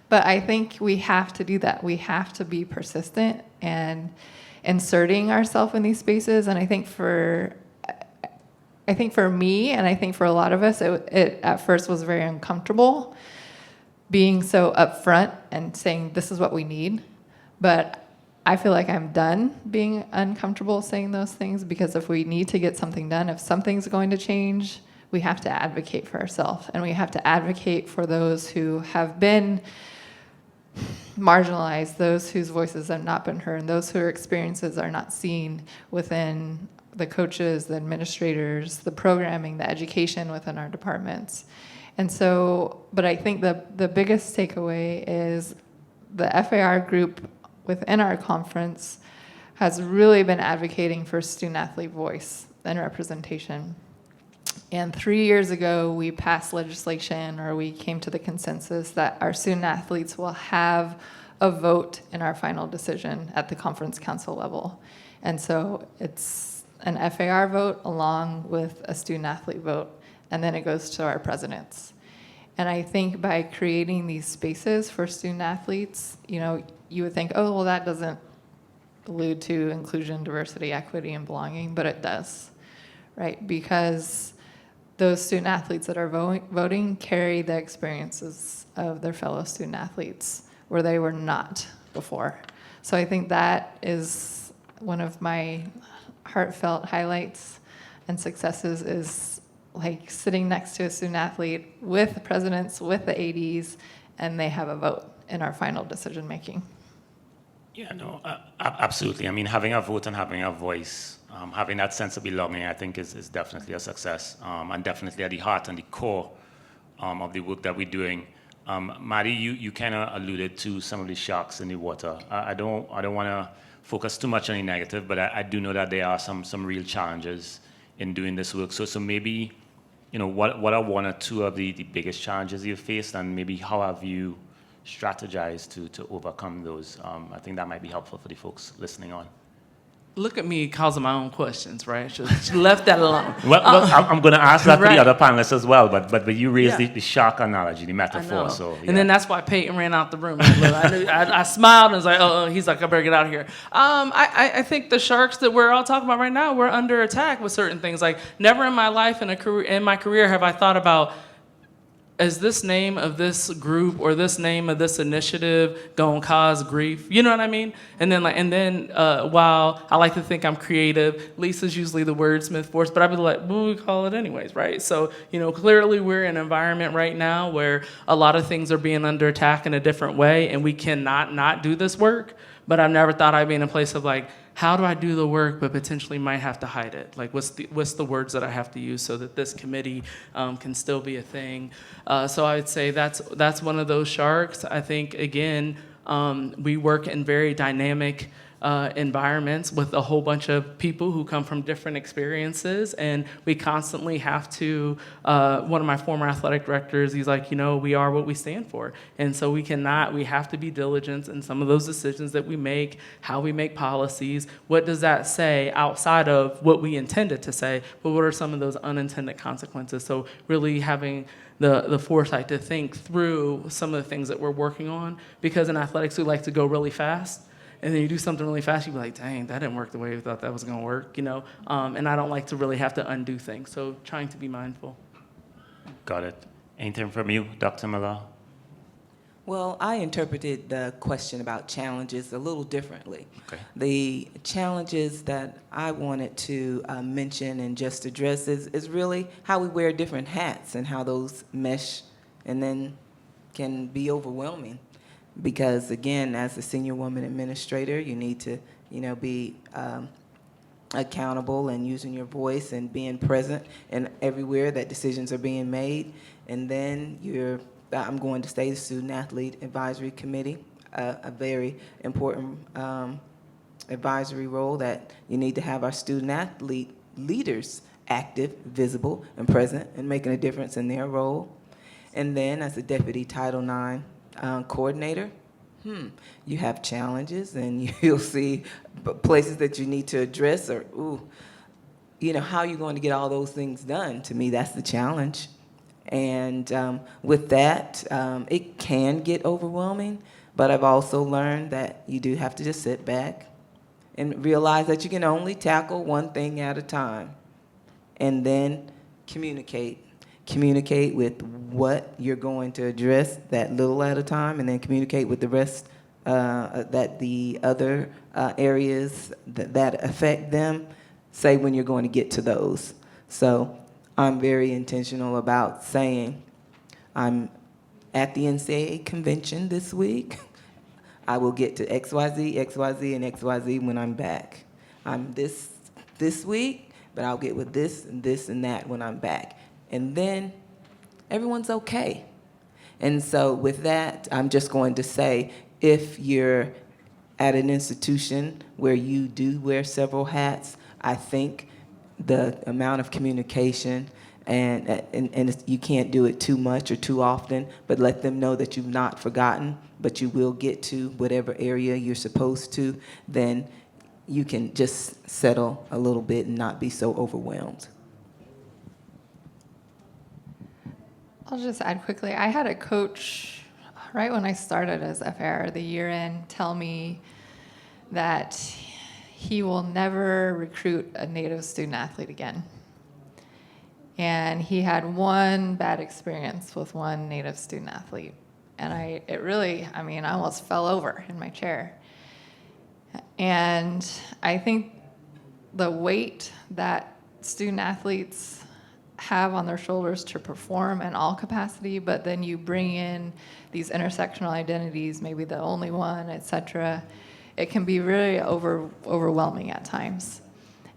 But I think we have to do that. We have to be persistent and inserting ourselves in these spaces. And I think for me, and I think for a lot of us, it at first was very uncomfortable being so upfront and saying this is what we need. But I feel like I'm done being uncomfortable saying those things, because if we need to get something done, if something's going to change, we have to advocate for ourselves, and we have to advocate for those who have been marginalized, those whose voices have not been heard, and those whose experiences are not seen within the coaches, the administrators, the programming, the education within our departments. And so, but I think the biggest takeaway is the FAR group within our conference has really been advocating for student athlete voice and representation. And 3 years ago, we passed legislation, or we came to the consensus that our student athletes will have a vote in our final decision at the conference council level. And so it's an FAR vote along with a student athlete vote, and then it goes to our presidents. And I think by creating these spaces for student athletes, you would think, oh, well, that doesn't allude to inclusion, diversity, equity, and belonging, but it does, right? Because those student athletes that are voting carry the experiences of their fellow student athletes where they were not before. So I think that is one of my heartfelt highlights and successes, is like sitting next to a student athlete with the presidents, with the ADs, and they have a vote. in our final decision making. Yeah, no, absolutely. I mean, having a vote and having a voice, having that sense of belonging, I think is definitely a success, and definitely at the heart and the core of the work that we're doing. Maddie, you kind of alluded to some of the sharks in the water. I don't want to focus too much on the negative, but I do know that there are some real challenges in doing this work. So maybe, what are one or two of the biggest challenges you've faced, and maybe how have you strategized to overcome those? I think that might be helpful for the folks listening on. Look at me causing my own questions, right? She left that alone. Well, I'm going to ask that for Right. the other panelists as well, but you raised Yeah. the shark analogy, the I metaphor. know. So, And then that's why Peyton ran out the room. Like, look, I smiled and was like, oh, he's like, I better get out of here. I think the sharks that we're all talking about right now, we're under attack with certain things. Like, never in my life, in my career, have I thought about, is this name of this group or this name of this initiative gonna cause grief? You know what I mean? And then while I like to think I'm creative, Lisa's usually the wordsmith for us, but I'd be like, well, we call it anyways, right? So, clearly we're in an environment right now where a lot of things are being under attack in a different way, and we cannot not do this work. But I've never thought I'd be in a place of like, how do I do the work but potentially might have to hide it? Like, what's the words that I have to use so that this committee can still be a thing? So I would say that's one of those sharks. I think, again, we work in very dynamic environments with a whole bunch of people who come from different experiences, and we constantly have to, one of my former athletic directors, he's like, we are what we stand for. And so we have to be diligent in some of those decisions that we make, how we make policies, what does that say outside of what we intended to say, but what are some of those unintended consequences? So really having the foresight to think through some of the things that we're working on, because in athletics we like to go really fast. And then you do something really fast, you be like, dang, that didn't work the way we thought that was going to work, And I don't like to really have to undo things, so trying to be mindful. Got it. Anything from you, Dr. Miller? Well, I interpreted the question about challenges a little differently. Okay. The challenges that I wanted to mention and just address is really how we wear different hats and how those mesh and then can be overwhelming. Because again, as a senior woman administrator, you need to, be accountable and using your voice and being present and everywhere that decisions are being made. And then I'm going to say the Student Athlete Advisory Committee, a very important advisory role that you need to have our student athlete leaders active, visible, and present and making a difference in their role. And then as a deputy Title IX coordinator, you have challenges and you'll see places that you need to address or, how are you going to get all those things done? To me, that's the challenge. And with that, it can get overwhelming, but I've also learned that you do have to just sit back and realize that you can only tackle one thing at a time and then communicate. Communicate with what you're going to address that little at a time, and then communicate with the rest, that the other areas that affect them, say when you're going to get to those. So I'm very intentional about saying, I'm at the NCAA convention this week. I will get to XYZ, XYZ, and XYZ when I'm back. I'm this week, but I'll get with this and that when I'm back. And then everyone's okay. And so with that, I'm just going to say, if you're at an institution where you do wear several hats, I think the amount of communication and you can't do it too much or too often, but let them know that you've not forgotten, but you will get to whatever area you're supposed to, then you can just settle a little bit and not be so overwhelmed. I'll just add quickly, I had a coach right when I started as FAR the year in tell me that he will never recruit a Native student athlete again. And he had one bad experience with one Native student athlete. And I almost fell over in my chair. And I think the weight that student athletes have on their shoulders to perform in all capacity, but then you bring in these intersectional identities, maybe the only one, et cetera, it can be really overwhelming at times.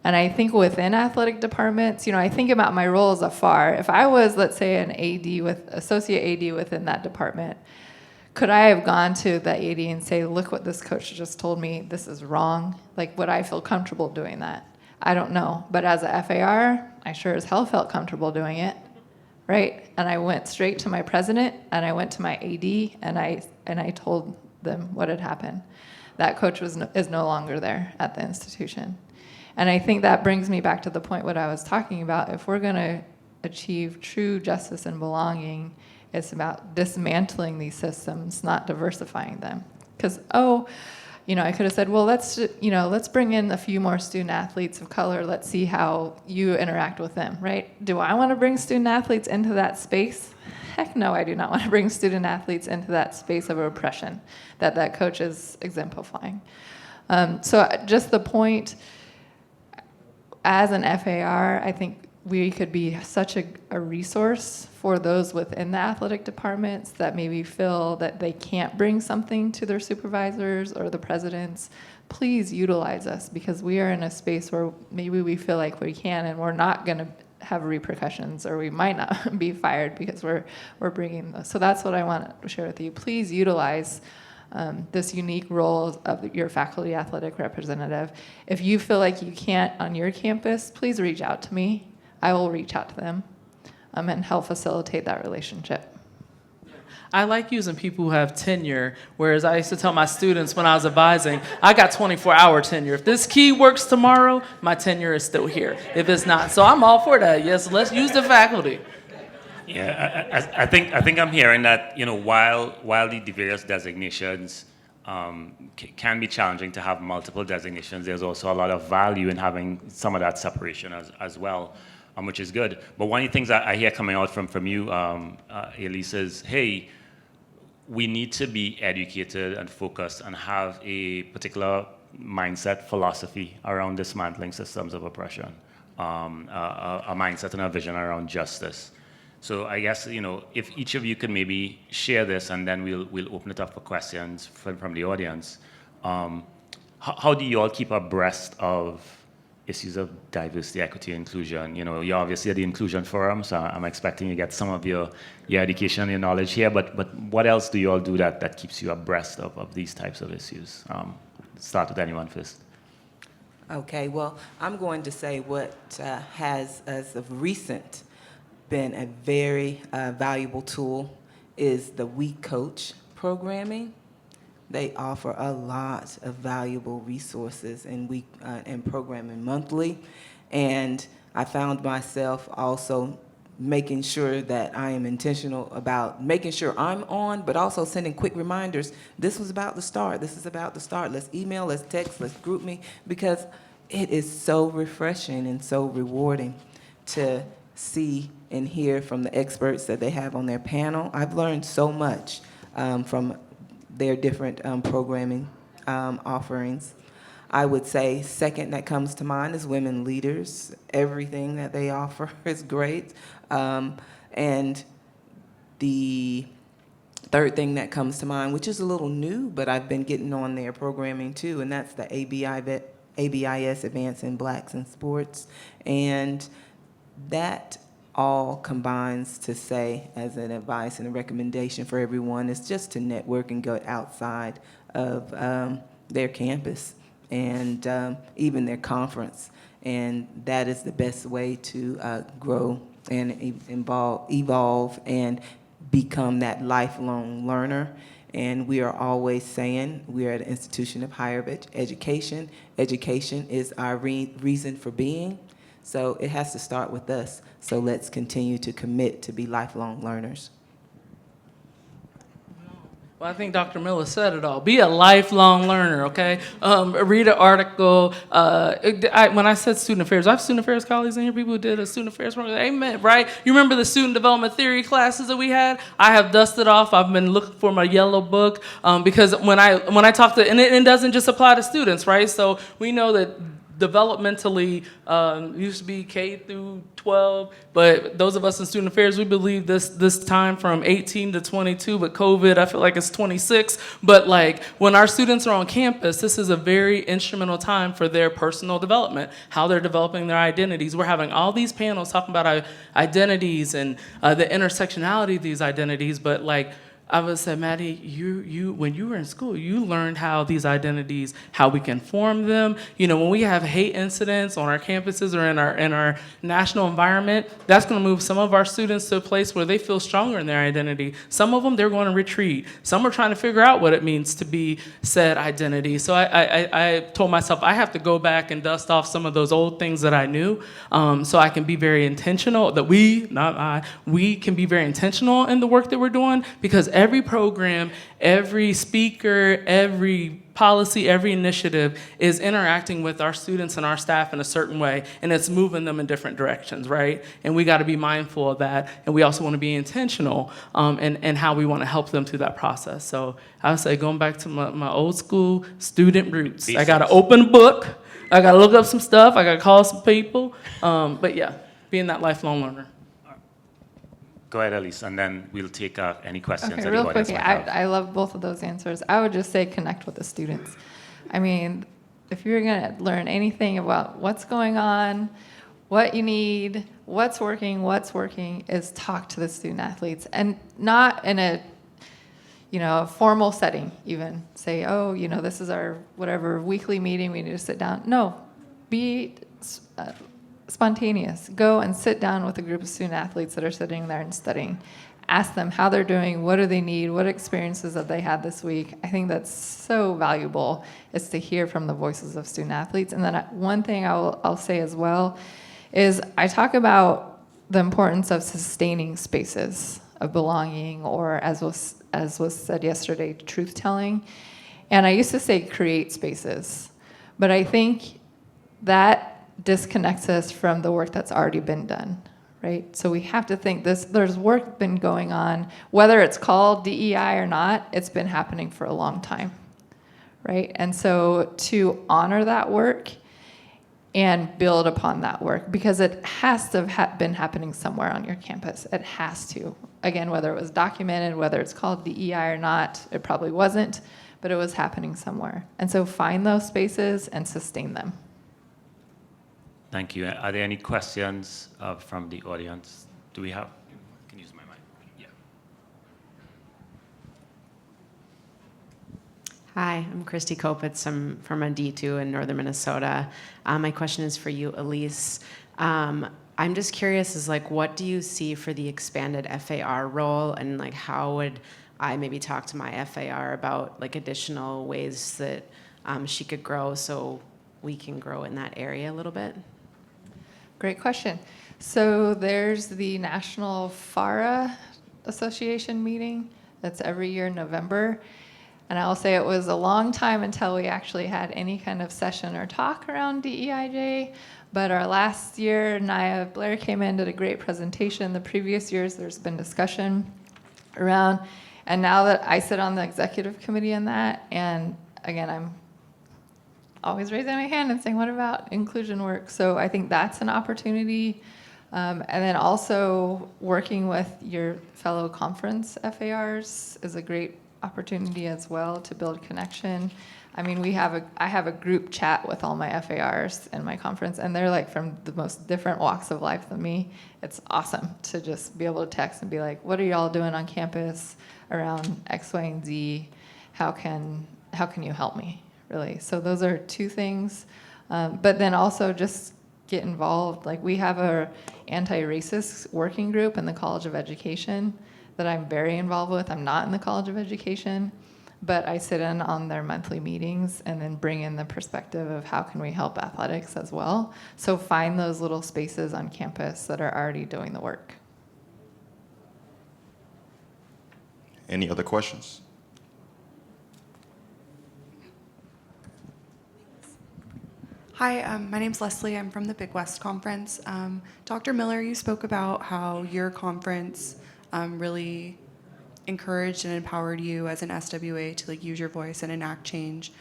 And I think within athletic departments, I think about my role as a FAR. If I was, let's say, an associate AD within that department, could I have gone to the AD and say, look what this coach just told me, this is wrong? Like, would I feel comfortable doing that? I don't know. But as a FAR, I sure as hell felt comfortable doing it, right? And I went straight to my president, and I went to my AD, and I told them what had happened. That coach is no longer there at the institution. And I think that brings me back to the point what I was talking about. If we're going to achieve true justice and belonging, it's about dismantling these systems, not diversifying them. Because, I could have said, well, let's bring in a few more student athletes of color. Let's see how you interact with them, right? Do I want to bring student athletes into that space? Heck no, I do not want to bring student athletes into that space of oppression that coach is exemplifying. So just the point, as an FAR, I think we could be such a resource for those within the athletic departments that maybe feel that they can't bring something to their supervisors or the presidents. Please utilize us, because we are in a space where maybe we feel like we can, and we're not going to have repercussions, or we might not be fired because we're bringing those. So that's what I want to share with you. Please utilize this unique role of your faculty athletic representative. If you feel like you can't on your campus, please reach out to me. I will reach out to them and help facilitate that relationship. I like using people who have tenure, whereas I used to tell my students when I was advising, I got 24-hour tenure. If this key works tomorrow, my tenure is still here. If it's not, so I'm all for that. Yes, let's use the faculty. Yeah, I think I'm hearing that, while the various designations can be challenging to have multiple designations, there's also a lot of value in having some of that separation as well, which is good. But one of the things I hear coming out from you, Elise, is, hey, we need to be educated and focused and have a particular mindset, philosophy around dismantling systems of oppression, a mindset and a vision around justice. So I guess, if each of you could maybe share this, and then we'll open it up for questions from the audience. How do you all keep abreast of issues of diversity, equity, inclusion? You're obviously at the Inclusion Forum, so I'm expecting you get some of your education and your knowledge here, but what else do you all do that keeps you abreast of these types of issues? Start with anyone first. Okay, well, I'm going to say what has, as of recent, been a very valuable tool is the We Coach programming. They offer a lot of valuable resources and programming monthly. And I found myself also making sure that I am intentional about making sure I'm on, but also sending quick reminders. This was about to start. This is about to start. Let's email, let's text, let's group me, because it is so refreshing and so rewarding to see and hear from the experts that they have on their panel. I've learned so much from their different programming offerings. I would say second that comes to mind is Women Leaders. Everything that they offer is great. And the third thing that comes to mind, which is a little new, but I've been getting on their programming too, and that's the ABIS, Advancing Blacks in Sports. And that all combines to say, as an advice and a recommendation for everyone, is just to network and go outside of their campus and even their conference. And that is the best way to grow and evolve and become that lifelong learner. And we are always saying we are at an institution of higher education. Education is our reason for being. So it has to start with us. So let's continue to commit to be lifelong learners. Well, I think Dr. Miller said it all. Be a lifelong learner, okay? Read an article. When I said student affairs, I have student affairs colleagues in here, people who did a student affairs program. Amen, right? You remember the student development theory classes that we had? I have dusted off. I've been looking for my yellow book because when I talk to, and it doesn't just apply to students, right? So we know that developmentally, used to be K through 12, but those of us in student affairs, we believe this time from 18 to 22, but COVID, I feel like it's 26. But like when our students are on campus, this is a very instrumental time for their personal development, how they're developing their identities. We're having all these panels talking about our identities and the intersectionality of these identities, but like, I would say, Maddie, you when you were in school, you learned how these identities, how we can form them. You know, when we have hate incidents on our campuses or in our national environment, that's going to move some of our students to a place where they feel stronger in their identity. Some of them, they're going to retreat. Some are trying to figure out what it means to be said identity. So I told myself I have to go back and dust off some of those old things that I knew, so I can be very intentional. That we, not I, we can be very intentional in the work that we're doing, because every program, every speaker, every policy, every initiative is interacting with our students and our staff in a certain way, and it's moving them in different directions, right? And we got to be mindful of that, and we also want to be intentional in how we want to help them through that process. So I would say, going back to my old school student roots, I got to open a book, I got to look up some stuff, I got to call some people, but yeah, being that lifelong learner. Go ahead, Elise, and then we'll take any questions Okay, that real the audience quickly, might have. I love both of those answers. I would just say connect with the students. I mean, if you're going to learn anything about what's going on, what you need, what's working, is talk to the student athletes, and not in a a formal setting. Even say, oh, this is our whatever weekly meeting. We need to sit down. No, be spontaneous. Go and sit down with a group of student athletes that are sitting there and studying. Ask them how they're doing, what do they need, what experiences have they had this week. I think that's so valuable, is to hear from the voices of student athletes. And then one thing I'll say as well is I talk about the importance of sustaining spaces of belonging, or as was said yesterday, truth telling. And I used to say create spaces, but I think that disconnects us from the work that's already been done, right? So we have to think there's work been going on, whether it's called DEI or not, it's been happening for a long time, right? And so to honor that work and build upon that work, because it has to have been happening somewhere on your campus. It has to. Again, whether it was documented, whether it's called DEI or not, it probably wasn't, but it was happening somewhere. And so find those spaces and sustain them. Thank you. Are there any questions from the audience? Do we have? I can use my mic. Yeah. Hi, I'm Christy Kopitz. I'm from a D2 in northern Minnesota. My question is for you, Elise. I'm just curious, is like, what do you see for the expanded FAR role, and like, how would I maybe talk to my FAR about like additional ways that she could grow, so we can grow in that area a little bit? Great question. So there's the National FARA Association meeting that's every year in November. And I'll say it was a long time until we actually had any kind of session or talk around DEIJ. But our last year, Naya Blair came in, did a great presentation. The previous years, there's been discussion around. And now that I sit on the executive committee on that, and again, I'm always raising my hand and saying, what about inclusion work? So I think that's an opportunity. And then also working with your fellow conference FARs is a great opportunity as well to build connection. I mean, I have a group chat with all my FARs in my conference, and they're like from the most different walks of life than me. It's awesome to just be able to text and be like, what are y'all doing on campus around X, Y, and Z? How can you help me? Really. So those are two things. But then also just get involved. Like, we have a anti-racist working group in the College of Education that I'm very involved with. I'm not in the College of Education, but I sit in on their monthly meetings and then bring in the perspective of how can we help athletics as well. So find those little spaces on campus that are already doing the work. Any other questions? Hi, my name's Leslie. I'm from the Big West Conference. Dr. Miller, you spoke about how your conference really encouraged and empowered you as an SWA to use your voice and enact change.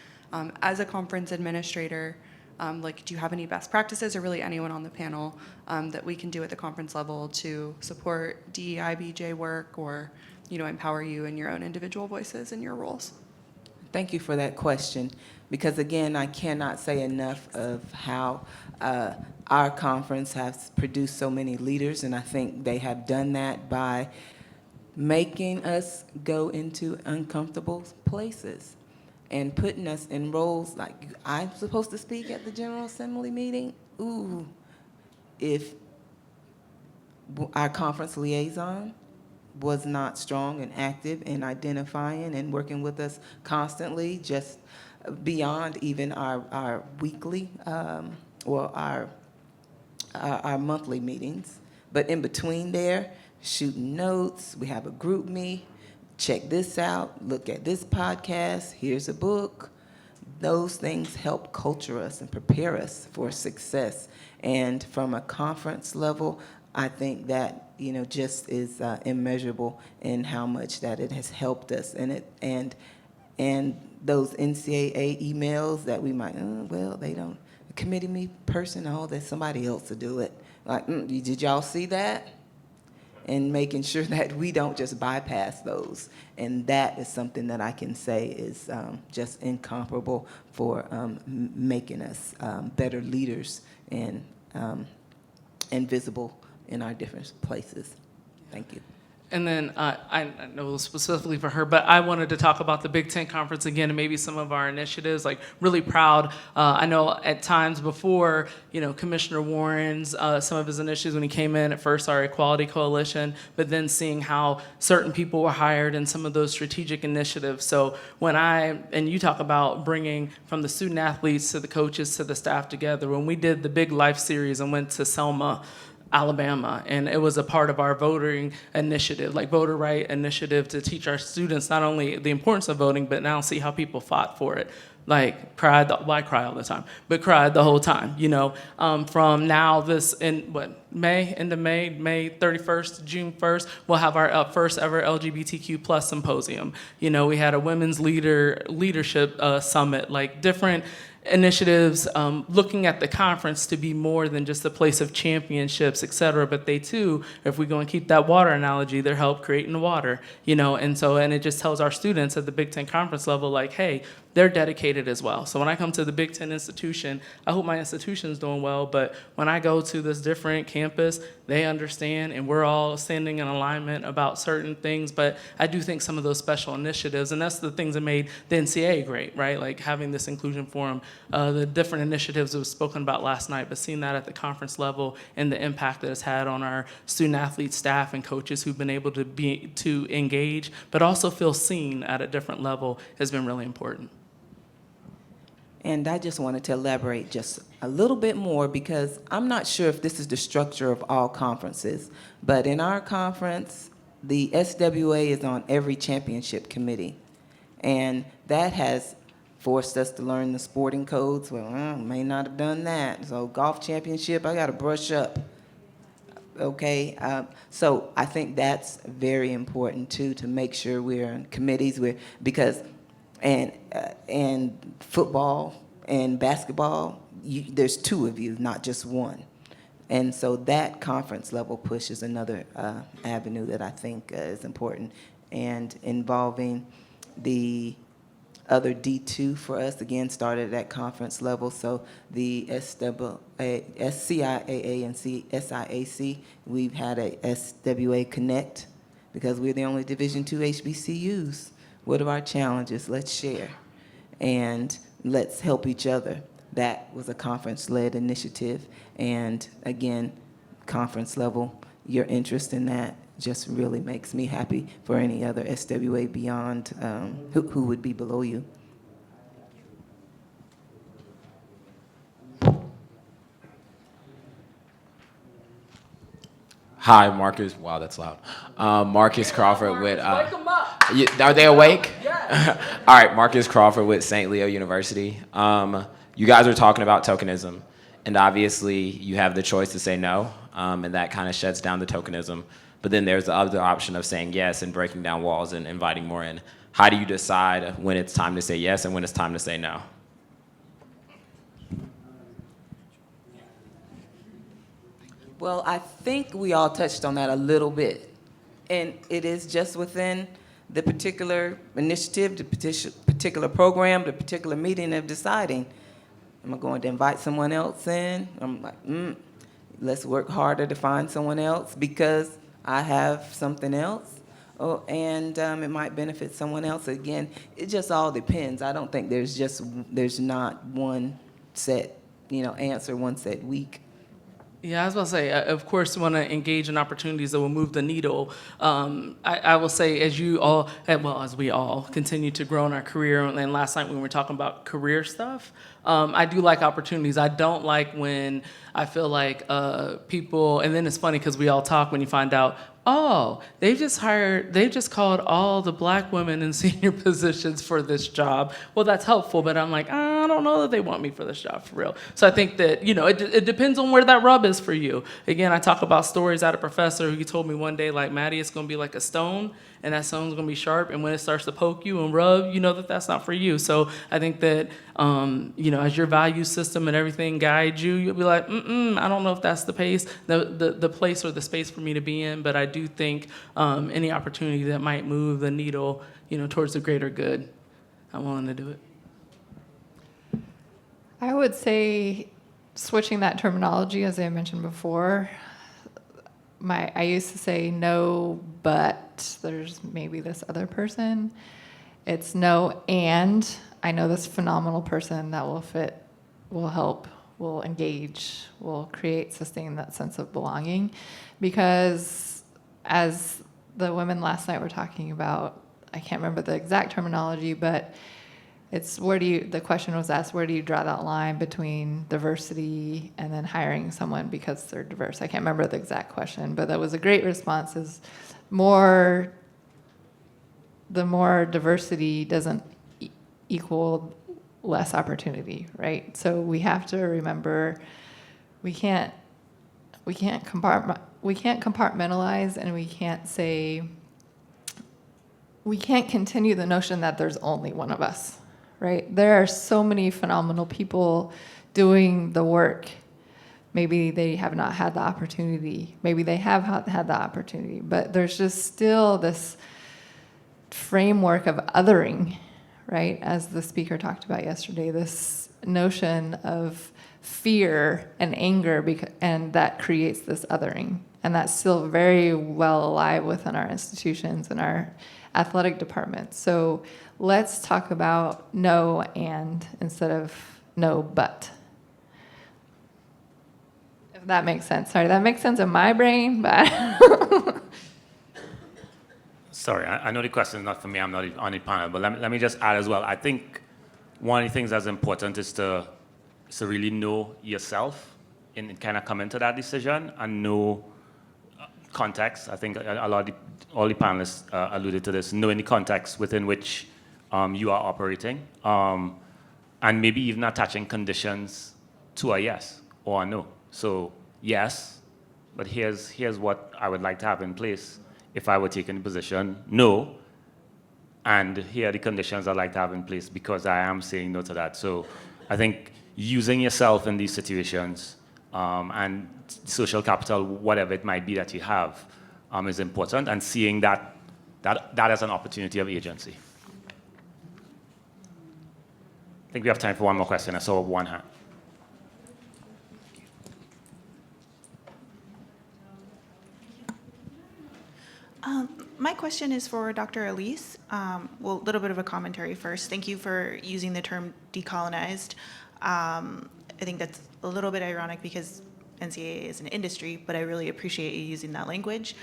As a conference administrator, Like, do you have any best practices, or really anyone on the panel that we can do at the conference level to support DEI/BJ work, or empower you in your own individual voices in your roles? Thank you for that question, because again, I cannot say enough of how our conference has produced so many leaders, and I think they have done that by making us go into uncomfortable places and putting us in roles like I'm supposed to speak at the General Assembly meeting. Ooh, if our conference liaison was not strong and active in identifying and working with us constantly, just beyond even our weekly or our monthly meetings. But in between there, shooting notes, we have a group me, check this out, look at this podcast, here's a book. Those things help culture us and prepare us for success. And from a conference level, I think that just is immeasurable in how much that it has helped us. And those NCAA emails that we might, well, they don't, a committee me person, there's somebody else to do it. Like, did y'all see that? And making sure that we don't just bypass those. And that is something that I can say is just incomparable for making us better leaders and visible in our different places. Thank you. And then I know specifically for her, but I wanted to talk about the Big Ten Conference again and maybe some of our initiatives. Like, really proud. I know at times before, Commissioner Warren's, some of his initiatives when he came in at first, our Equality Coalition, but then seeing how certain people were hired in some of those strategic initiatives. So and you talk about bringing from the student athletes to the coaches to the staff together, when we did the Big Life series and went to Selma, Alabama, and it was a part of our voting initiative, like voter right initiative, to teach our students not only the importance of voting, but now see how people fought for it. Like, cried, I cry all the time, but cried the whole time, from now this, end of May 31st to June 1st, we'll have our first ever LGBTQ plus symposium. We had a women's leadership summit, like different initiatives looking at the conference to be more than just a place of championships, et cetera, but they too, if we go and keep that water analogy, they're help creating the water, and it just tells our students at the Big Ten Conference level, like, hey, they're dedicated as well. So when I come to the Big Ten institution, I hope my institution's doing well, but when I go to this different campus, they understand, and we're all standing in alignment about certain things. But I do think some of those special initiatives, and that's the things that made the NCAA great, right? Like having this inclusion forum, the different initiatives that was spoken about last night, but seeing that at the conference level and the impact that it's had on our student athletes, staff, and coaches who've been able to engage, but also feel seen at a different level has been really important. And I just wanted to elaborate just a little bit more, because I'm not sure if this is the structure of all conferences, but in our conference, the SWA is on every championship committee. And that has forced us to learn the sporting codes. Well, I may not have done that. So golf championship, I got to brush up. Okay, so I think that's very important too, to make sure we're in committees and football and basketball, there's two of you, not just one. And so that conference level push is another avenue that I think is important, and involving the other D2 for us, again, started at conference level. So the SCIAA and SIAC, we've had a SWA Connect, because we're the only Division II HBCUs. What are our challenges? Let's share, and let's help each other. That was a conference-led initiative, and again, conference level, your interest in that just really makes me happy for any other SWA beyond who would be below you. Hi, Marcus. Wow, that's loud. Marcus Crawford with. Are they awake? Yes. All right, Marcus Crawford with St. Leo University. You guys are talking about tokenism, and obviously you have the choice to say no, and that kind of shuts down the tokenism. But then there's the other option of saying yes and breaking down walls and inviting more in. How do you decide when it's time to say yes and when it's time to say no? Well, I think we all touched on that a little bit. And it is just within the particular initiative, the particular program, the particular meeting of deciding, am I going to invite someone else in? I'm like, let's work harder to find someone else because I have something else. Oh, and it might benefit someone else. Again, it just all depends. I don't think there's not one set, answer, one set week. Yeah, I was about to say, of course, we want to engage in opportunities that will move the needle. I will say, as we all continue to grow in our career, and last night when we were talking about career stuff, I do like opportunities. I don't like when I feel like people, and then it's funny because we all talk when you find out, they've just called all the black women in senior positions for this job. Well, that's helpful, but I'm like, I don't know that they want me for this job for real. So I think that, it depends on where that rub is for you. Again, I talk about stories. I had a professor who told me one day, like, Maddie, it's going to be like a stone, and that stone's going to be sharp, and when it starts to poke you and rub, you know that that's not for you. So I think that, as your value system and everything guides you, you'll be like, I don't know if that's the place or the space for me to be in, but I do think any opportunity that might move the needle, towards the greater good, I'm willing to do it. I would say switching that terminology, as I mentioned before, I used to say no, but there's maybe this other person. It's no, and I know this phenomenal person that will fit, will help, will engage, will sustain that sense of belonging. Because as the women last night were talking about, I can't remember the exact terminology, but it's the question was asked, where do you draw that line between diversity and then hiring someone because they're diverse? I can't remember the exact question, but that was a great response, is the more diversity doesn't equal less opportunity, right? So we have to remember we can't compartmentalize, and we can't continue the notion that there's only one of us. Right? There are so many phenomenal people doing the work. Maybe they have not had the opportunity. Maybe they have had the opportunity. But there's just still this framework of othering, right? As the speaker talked about yesterday, this notion of fear and anger, and that creates this othering. And that's still very well alive within our institutions and our athletic departments. So let's talk about no and instead of no but. If that makes sense. Sorry, that makes sense in my brain, but. Sorry, I know the question is not for me. I'm not on the panel, but let me just add as well. I think one of the things that's important is to really know yourself and kind of come into that decision and know context. I think all the panelists alluded to this, knowing the context within which you are operating, and maybe even attaching conditions to a yes or a no. So yes, but here's what I would like to have in place if I were taking the position, no, and here are the conditions I'd like to have in place because I am saying no to that. So I think using yourself in these situations and social capital, whatever it might be that you have, is important, and seeing that as an opportunity of agency. I think we have time for one more question. I saw one hand. My question is for Dr. Elise. A little bit of a commentary first. Thank you for using the term decolonized. I think that's a little bit ironic because NCAA is an industry, but I really appreciate you using that language.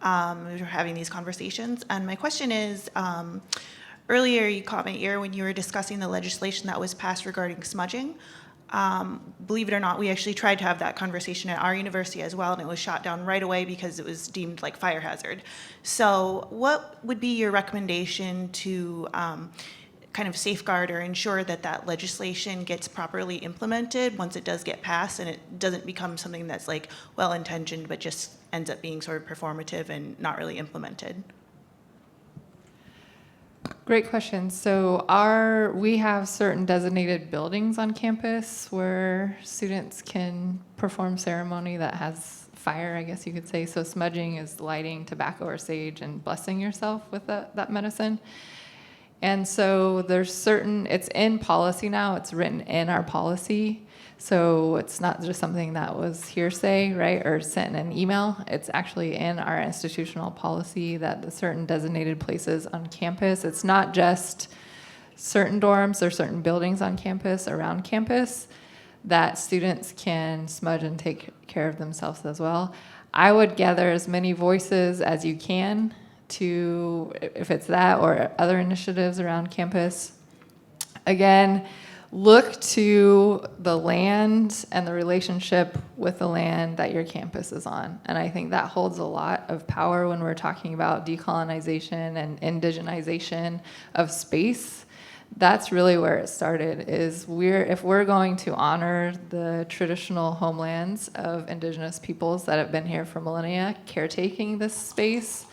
We're having these conversations. And my question is, earlier you caught my ear when you were discussing the legislation that was passed regarding smudging. Believe it or not, we actually tried to have that conversation at our university as well, and it was shot down right away because it was deemed like fire hazard. So what would be your recommendation to kind of safeguard or ensure that that legislation gets properly implemented once it does get passed and it doesn't become something that's like well-intentioned but just ends up being sort of performative and not really implemented? Great question. So we have certain designated buildings on campus where students can perform ceremony that has fire, I guess you could say. So smudging is lighting tobacco or sage and blessing yourself with that medicine. And so it's in policy now, it's written in our policy. So it's not just something that was hearsay, right, or sent in an email. It's actually in our institutional policy that the certain designated places on campus, it's not just certain dorms or certain buildings on campus, around campus, that students can smudge and take care of themselves as well. I would gather as many voices as you can to, if it's that or other initiatives around campus. Again, look to the land and the relationship with the land that your campus is on. And I think that holds a lot of power when we're talking about decolonization and indigenization of space. That's really where it started, is if we're going to honor the traditional homelands of indigenous peoples that have been here for millennia, caretaking this space,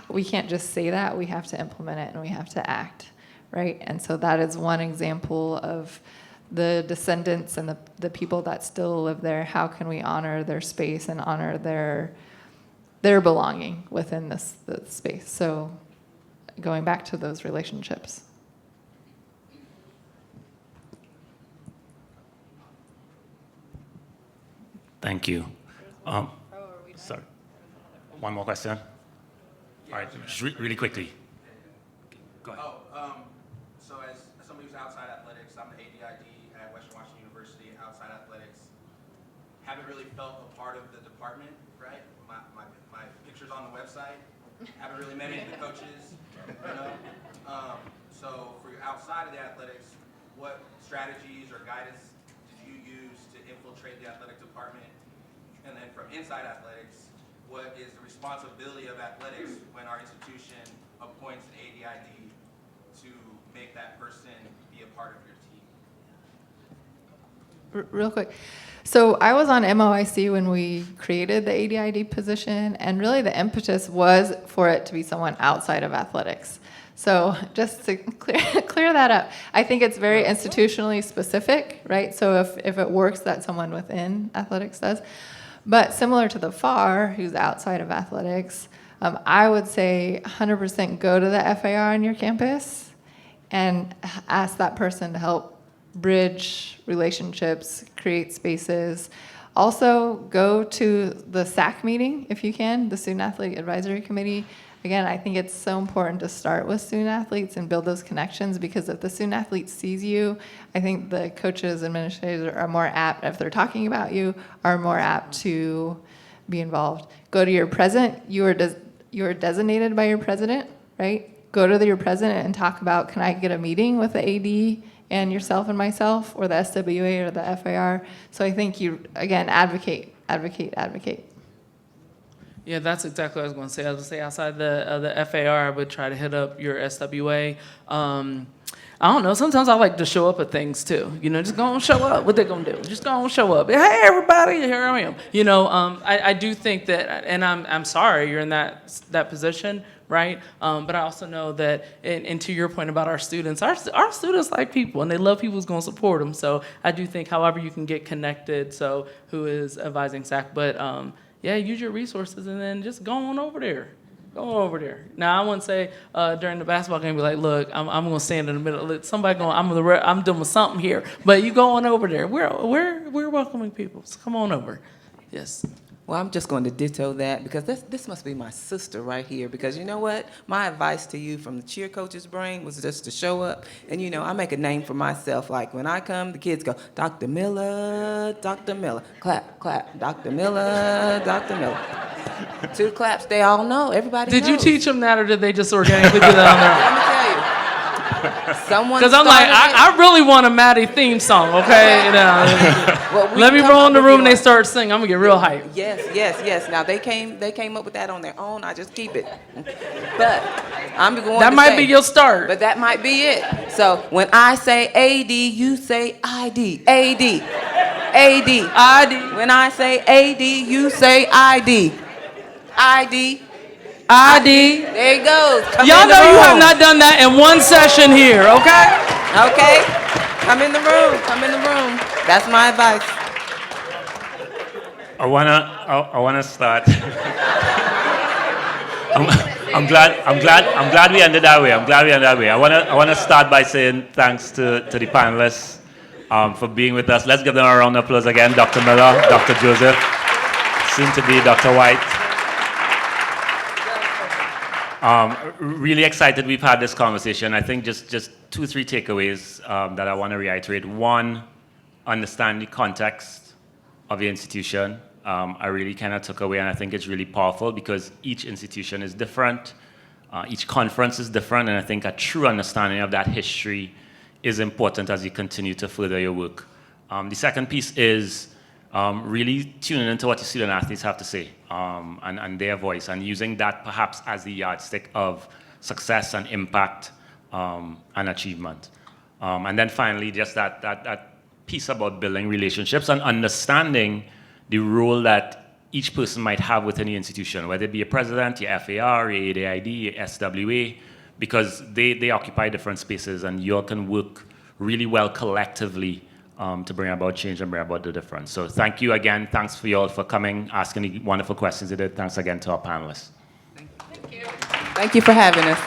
we can't just say that, we have to implement it and we have to act. Right? And so that is one example of the descendants and the people that still live there. How can we honor their space and honor their belonging within this space? So going back to those relationships. Thank you. Sorry. One more question? All right, just really quickly. Go ahead. So as somebody who's outside athletics, I'm the ADID at Western Washington University, outside athletics. Haven't really felt a part of the department, right? My picture's on the website. Haven't really met any of the coaches, you know? So for your outside of the athletics, what strategies or guidance did you use to infiltrate the athletic department? And then from inside athletics, what is the responsibility of athletics when our institution appoints an ADID to make that person be a part of your team? Real quick. So I was on MOIC when we created the ADID position, and really the impetus was for it to be someone outside of athletics. So just to clear that up, I think it's very institutionally specific, right? So if it works that someone within athletics does. But similar to the FAR, who's outside of athletics, I would say 100% go to the FAR on your campus and ask that person to help bridge relationships, create spaces. Also, go to the SAC meeting if you can, the Student Athlete Advisory Committee. Again, I think it's so important to start with student athletes and build those connections, because if the student athlete sees you, I think the coaches, administrators are more apt, if they're talking about you, are more apt to be involved. Go to your president. You are designated by your president, right? Go to your president and talk about, can I get a meeting with the AD and yourself and myself, or the SWA or the FAR? So I think you, again, advocate. Yeah, that's exactly what I was going to say. I was going to say outside the FAR, I would try to hit up your SWA. I don't know. Sometimes I like to show up at things too. You know, just go and show up. What they gonna do? Just go and show up. Hey, everybody, here I am. You know, I do think that, and I'm sorry you're in that position, right? But I also know that, and to your point about our students like people, and they love people who's gonna support them. So I do think, however you can get connected. So who is advising SAC? But yeah, use your resources and then just go on over there. Go over there. Now, I wouldn't say during the basketball game, be like, look, I'm going to stand in the middle. Let somebody go, I'm doing something here. But you go on over there. We're welcoming people. So come on over. Yes. Well, I'm just going to ditto that, because this must be my sister right here. Because you know what? My advice to you from the cheer coach's brain was just to show up. And, you know, I make a name for myself. Like, when I come, the kids go, Dr. Miller, Dr. Miller. Clap, clap. Dr. Miller, Dr. Miller. 2 claps, they all know. Everybody knows. Did you teach them that, or did they just organically do that on their own? Let me tell you. Someone Because I'm like, I really want a Maddie theme song, okay? You know, let me roll in the room and they start singing. I'm going to get real hyped. Yes. Now, they came up with that on their own. I just keep it. But I'm going to say. That might be your start. But that might be it. So when I say AD, you say ID. AD. ID. When I say AD, you say ID. ID. ID. There he goes. Come Y'all in the know you have room. not done that in one session here, okay? Okay. Come in the room. Come in the room. That's my advice. I wanna start. I'm glad we ended that way. I wanna start by saying thanks to the panelists for being with us. Let's give them a round of applause again. Dr. Miller, Dr. Joseph, soon to be Dr. White. Really excited we've had this conversation. I think just 2-3 takeaways that I want to reiterate. One, understand the context of the institution. I really kind of took away, and I think it's really powerful because each institution is different, each conference is different, and I think a true understanding of that history is important as you continue to further your work. The second piece is really tuning into what your student athletes have to say and their voice, and using that perhaps as the yardstick of success and impact and achievement. And then finally, just that piece about building relationships and understanding the role that each person might have within the institution, whether it be a president, your FAR, your ADID, your SWA, because they occupy different spaces and you all can work really well collectively to bring about change and bring about the difference. So thank you again. Thanks for you all for coming, asking the wonderful questions you did. Thanks again to our panelists. Thank you for having us.